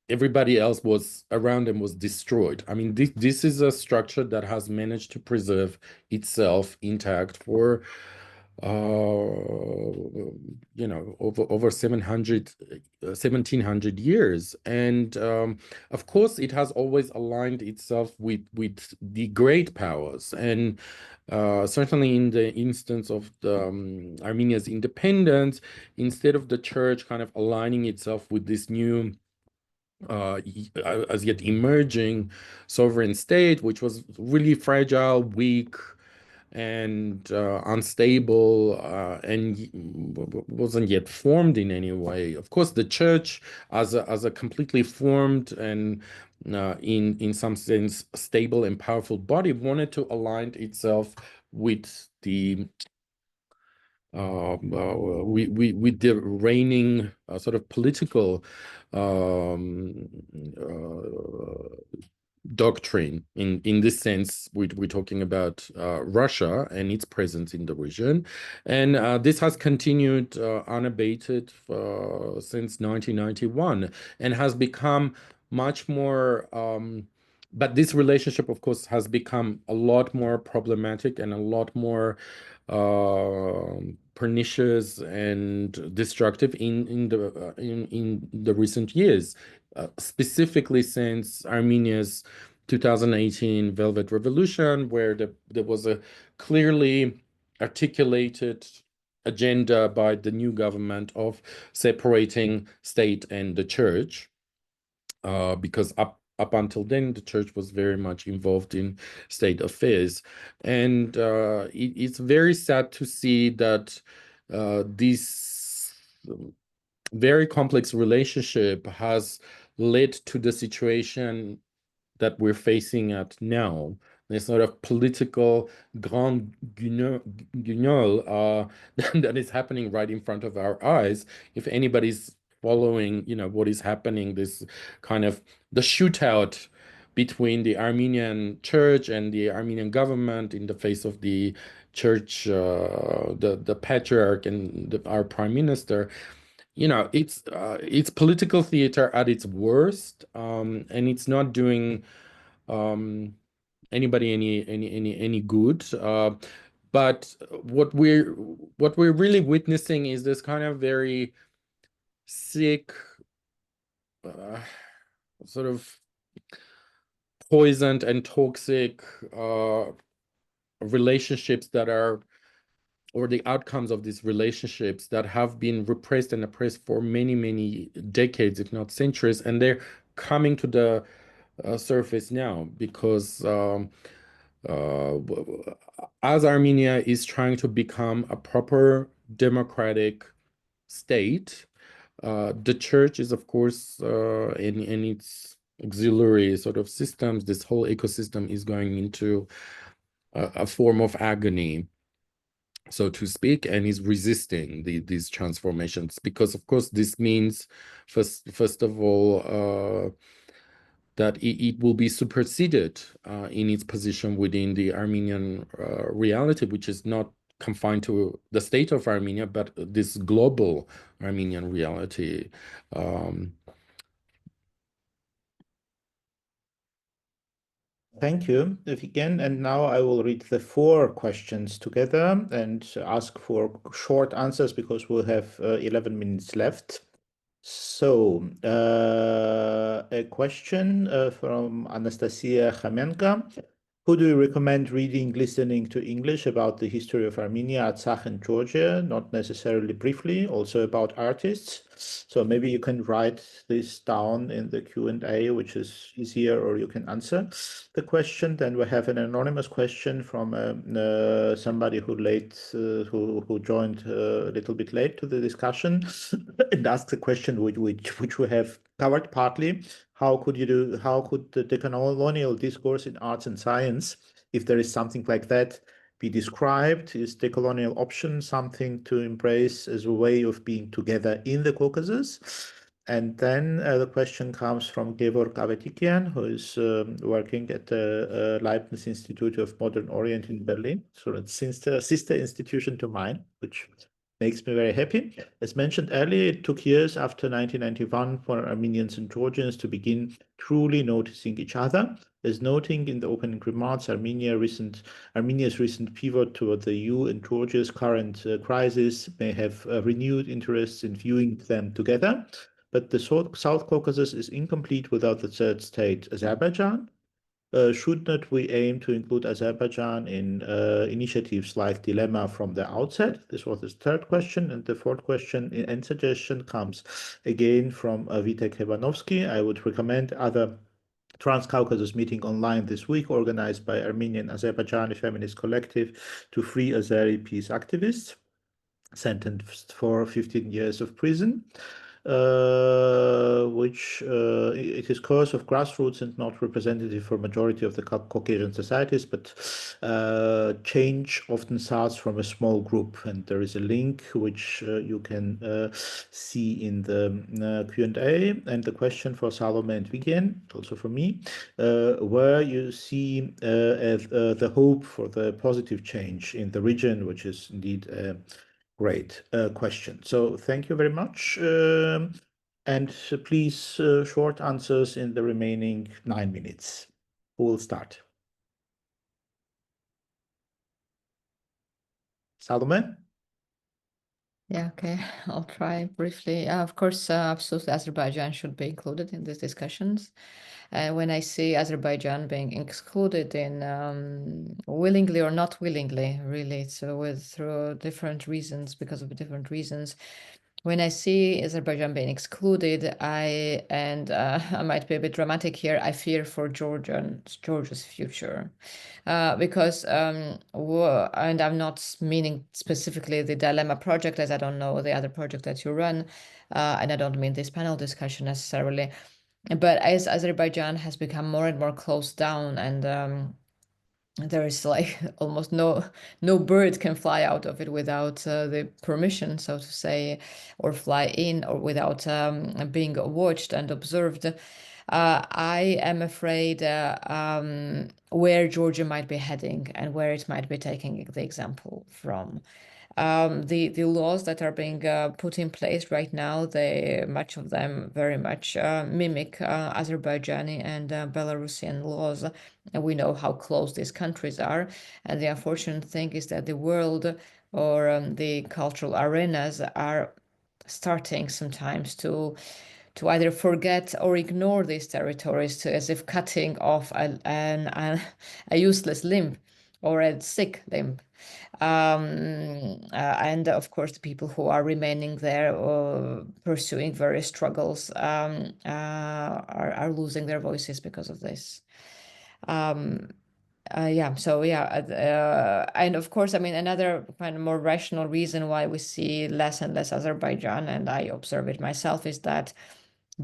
everybody else was around and was destroyed. I mean, this is a structure that has managed to preserve itself intact for over 1700 years. And of course, it has always aligned itself with the great powers. And certainly in the instance of Armenia's independence, instead of the church kind of aligning itself with this new as yet emerging sovereign state, which was really fragile, weak, and unstable, and wasn't yet formed in any way. Of course, the church, as a completely formed and in some sense stable and powerful body, wanted to align itself with the with the reigning sort of political doctrine. In this sense, we're talking about Russia and its presence in the region, and this has continued unabated since 1991 and has become much more but this relationship, of course, has become a lot more problematic and a lot more pernicious and destructive in the recent years, specifically since Armenia's 2018 Velvet Revolution, where there was a clearly articulated agenda by the new government of separating state and the church, because up until then, the church was very much involved in state affairs. And it's very sad to see that this very complex relationship has led to the situation that we're facing at now. This sort of political grand guignol that is happening right in front of our eyes. If anybody's following, what is happening, this kind of the shootout between the Armenian church and the Armenian government in the face of the church, the patriarch and our prime minister, it's political theater at its worst, and it's not doing anybody any good. But what we're really witnessing is this kind of very sick, sort of poisoned and toxic relationships that are, or the outcomes of these relationships that have been repressed and oppressed for many decades, if not centuries, and they're coming to the surface now because as Armenia is trying to become a proper democratic state, the church is, of course, in its auxiliary sort of systems, this whole ecosystem is going into a form of agony, so to speak, and is resisting these transformations, because, of course, this means, first of all, that it will be superseded in its position within the Armenian reality, which is not confined to the state of Armenia, but this global Armenian reality. Thank you, Vigen. And now I will read the 4 questions together and ask for short answers because we'll have 11 minutes left. So, a question from Anastasia Khamenka. Who do you recommend reading, listening to English about the history of Armenia, Artsakh, and Georgia? Not necessarily briefly, also about artists. So maybe you can write this down in the Q&A, which is easier, or you can answer the question. Then we have an anonymous question from somebody who joined a little bit late to the discussion and asked a question which we have covered partly. How could the decolonial discourse in arts and science, if there is something like that, be described? Is decolonial option something to embrace as a way of being together in the Caucasus? And then the question comes from Georg Avetikian, who is working at the Leibniz Institute of Modern Orient in Berlin. So it's a sister institution to mine, which makes me very happy. As mentioned earlier, it took years after 1991 for Armenians and Georgians to begin truly noticing each other. As noting in the opening remarks, Armenia's recent pivot toward the EU and Georgia's current crisis may have renewed interest in viewing them together. But the South Caucasus is incomplete without the third state, Azerbaijan. Should not we aim to include Azerbaijan in initiatives like Dilemma from the outset? This was the third question. And the fourth question and suggestion comes again from Vitek Hebanovsky. I would recommend other Transcaucasus meeting online this week, organized by Armenian Azerbaijani Feminist Collective to free Azeri peace activists sentenced for 15 years of prison. Which it is cause of grassroots and not representative for majority of the Caucasian societies, but change often starts from a small group. And there is a link which you can see in the Q&A. And the question for Salome and Vigen, also for me, where you see the hope for the positive change in the region, which is indeed great question. So thank you very much. And please, short answers in the remaining 9 minutes. Who will start? Salome? Yeah, okay, I'll try briefly. Of course, absolutely, Azerbaijan should be included in these discussions. When I see Azerbaijan being excluded in willingly or not willingly, really, through different reasons, because of different reasons. When I see Azerbaijan being excluded, I might be a bit dramatic here, I fear for Georgia's future. Because, and I'm not meaning specifically the Dilemma project, as I don't know the other project that you run, and I don't mean this panel discussion necessarily, but as Azerbaijan has become more and more closed down, and there is like almost no bird can fly out of it without the permission, so to say, or fly in, or without being watched and observed. I am afraid where Georgia might be heading and where it might be taking the example from. The laws that are being put in place right now, much of them very much mimic Azerbaijani and Belarusian laws. And we know how close these countries are. And the unfortunate thing is that the world or the cultural arenas are starting sometimes to either forget or ignore these territories, as if cutting off a useless limb or a sick limb. And of course, the people who are remaining there pursuing various struggles are losing their voices because of this. And of course, I mean, another kind of more rational reason why we see less and less Azerbaijan, and I observe it myself, is that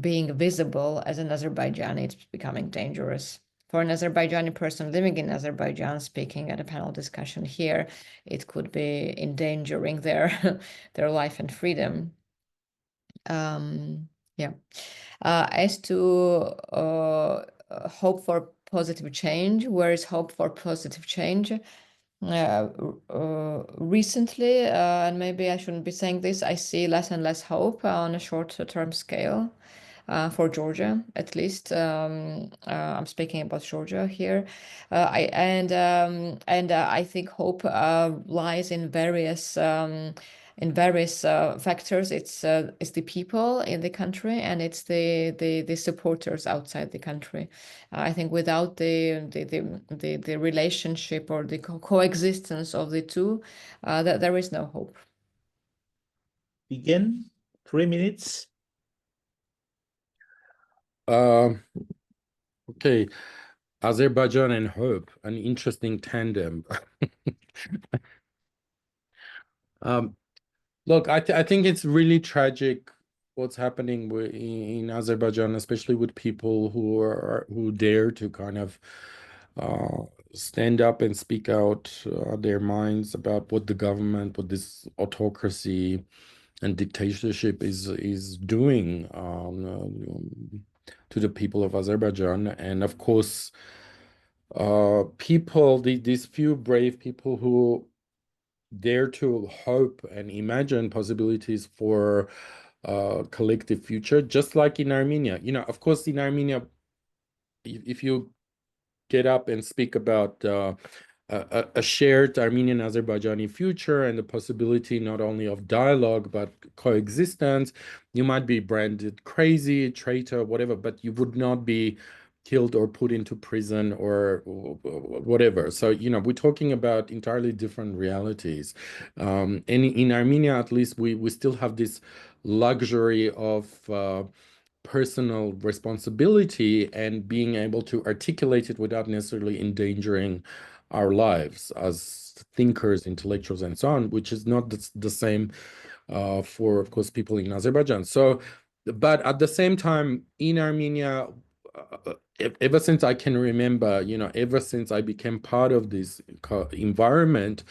being visible as an Azerbaijani, it's becoming dangerous. For an Azerbaijani person living in Azerbaijan, speaking at a panel discussion here, it could be endangering their life and freedom. As to hope for positive change, where is hope for positive change? Recently, and maybe I shouldn't be saying this, I see less and less hope on a short-term scale. For Georgia, at least. I'm speaking about Georgia here. I think hope lies in various factors. It's the people in the country, and it's the supporters outside the country. I think without the relationship or the coexistence of the two, there is no hope. Begin. 3 minutes. Okay, Azerbaijan and hope, an interesting tandem. Look, I think it's really tragic what's happening in Azerbaijan, especially with people who dare to kind of stand up and speak out their minds about what the government, what this autocracy and dictatorship is doing to the people of Azerbaijan. And of course, these few brave people who dare to hope and imagine possibilities for collective future, just like in Armenia. Of course, in Armenia, if you get up and speak about a shared Armenian-Azerbaijani future and the possibility not only of dialogue but coexistence, you might be branded crazy, traitor, whatever, but you would not be killed or put into prison or whatever. So, we're talking about entirely different realities. And in Armenia, at least, we still have this luxury of personal responsibility and being able to articulate it without necessarily endangering our lives as thinkers, intellectuals, and so on, which is not the same for, of course, people in Azerbaijan. So, but at the same time, in Armenia, ever since I can remember, ever since I became part of this environment,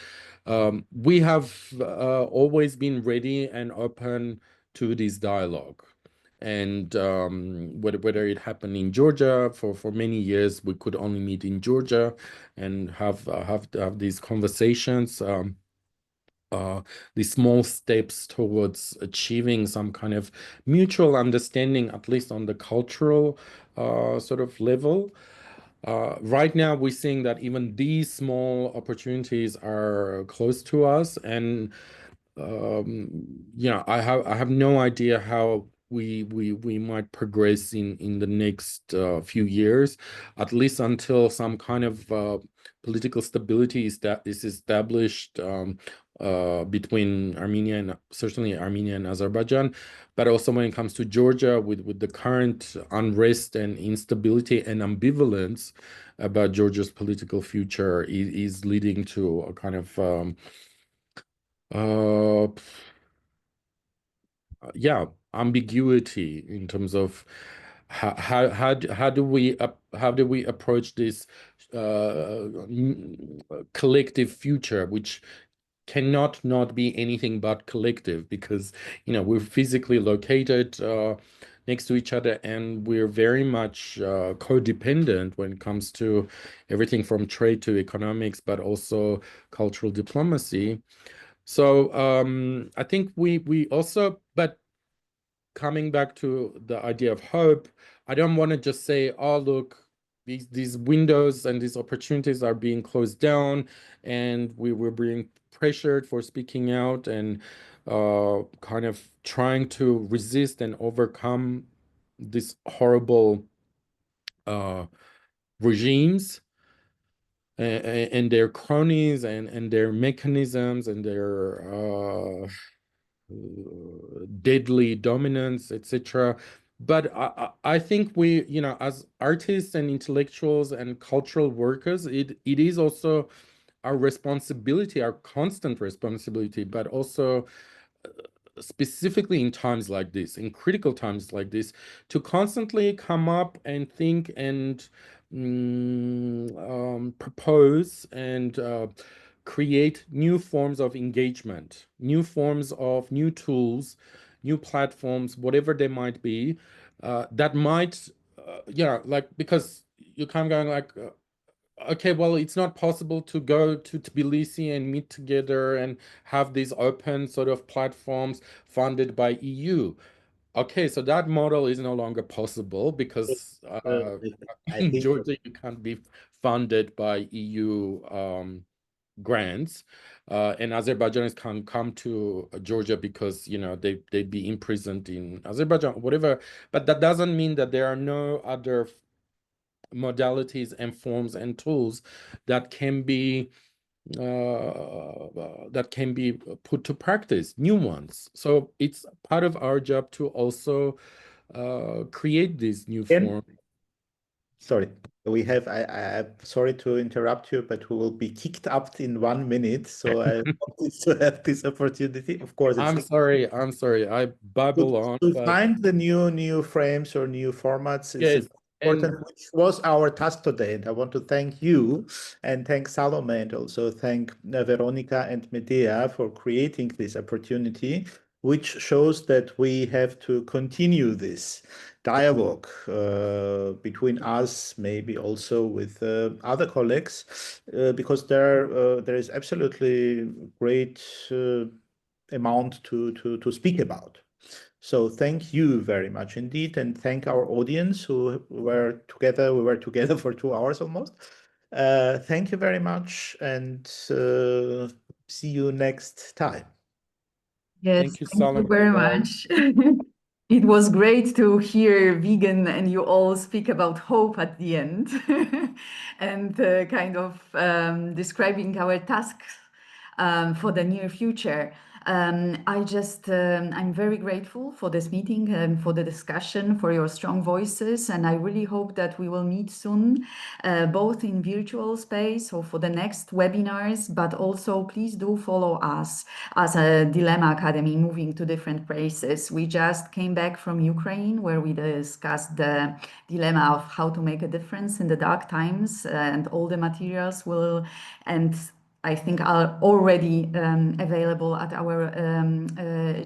we have always been ready and open to this dialogue. And whether it happened in Georgia for many years, we could only meet in Georgia and have these conversations, these small steps towards achieving some kind of mutual understanding, at least on the cultural sort of level. Right now, we're seeing that even these small opportunities are close to us, and I have no idea how we might progress in the next few years, at least until some kind of political stability is established between Armenia and certainly Armenia and Azerbaijan, but also when it comes to Georgia with the current unrest and instability and ambivalence about Georgia's political future is leading to a kind of ambiguity in terms of how do we approach this collective future, which cannot not be anything but collective, because we're physically located next to each other, and we're very much codependent when it comes to everything from trade to economics, but also cultural diplomacy. So I think we also, but coming back to the idea of hope, I don't want to just say, oh, look, these windows and these opportunities are being closed down and we were being pressured for speaking out and kind of trying to resist and overcome these horrible regimes and their cronies and their mechanisms and their deadly dominance, etc. But I think we, as artists and intellectuals and cultural workers, it is also our responsibility, our constant responsibility, but also specifically in times like this, in critical times like this, to constantly come up and think and propose and create new forms of engagement, new forms of new tools, new platforms, whatever they might be, that might, because you're kind of going like, okay, well, it's not possible to go to Tbilisi and meet together and have these open sort of platforms funded by EU. Okay, so that model is no longer possible because in think Georgia you can't be funded by EU grants, and Azerbaijanis can't come to Georgia because they'd be imprisoned in Azerbaijan, whatever. But that doesn't mean that there are no other modalities and forms and tools that can be that can be put to practice, new ones. So it's part of our job to also create these new forms. Sorry, I'm sorry to interrupt you, but we will be kicked out in 1 minute. So I wanted to have this opportunity. Of course, I'm sorry, I babble on. To But find the new frames or new formats yes, is important, which was our task today. And I want to thank you and thank Salome and also thank Veronica and Medea for creating this opportunity, which shows that we have to continue this dialogue between us, maybe also with other colleagues, because there is absolutely great amount to speak about. So thank you very much indeed, and thank our audience who were together. We were together for 2 hours almost. Thank you very much, and see you next time. Yes, thank you, thank you Salome. very much. It was great to hear Vegan and you all speak about hope at the end and kind of describing our tasks for the near future. I'm very grateful for this meeting and for the discussion, for your strong voices. And I really hope that we will meet soon, both in virtual space or for the next webinars, but also please do follow us as a Dilemma Academy moving to different places. We just came back from Ukraine where we discussed the dilemma of how to make a difference in the dark times, and all the materials and I think are already available at our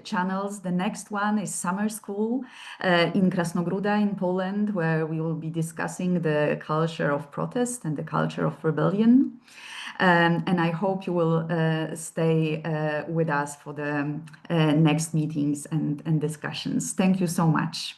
channels. The next one is Summer School in Krasnogruda in Poland, where we will be discussing the culture of protest and the culture of rebellion. And I hope you will stay with us for the next meetings and discussions. Thank you so much.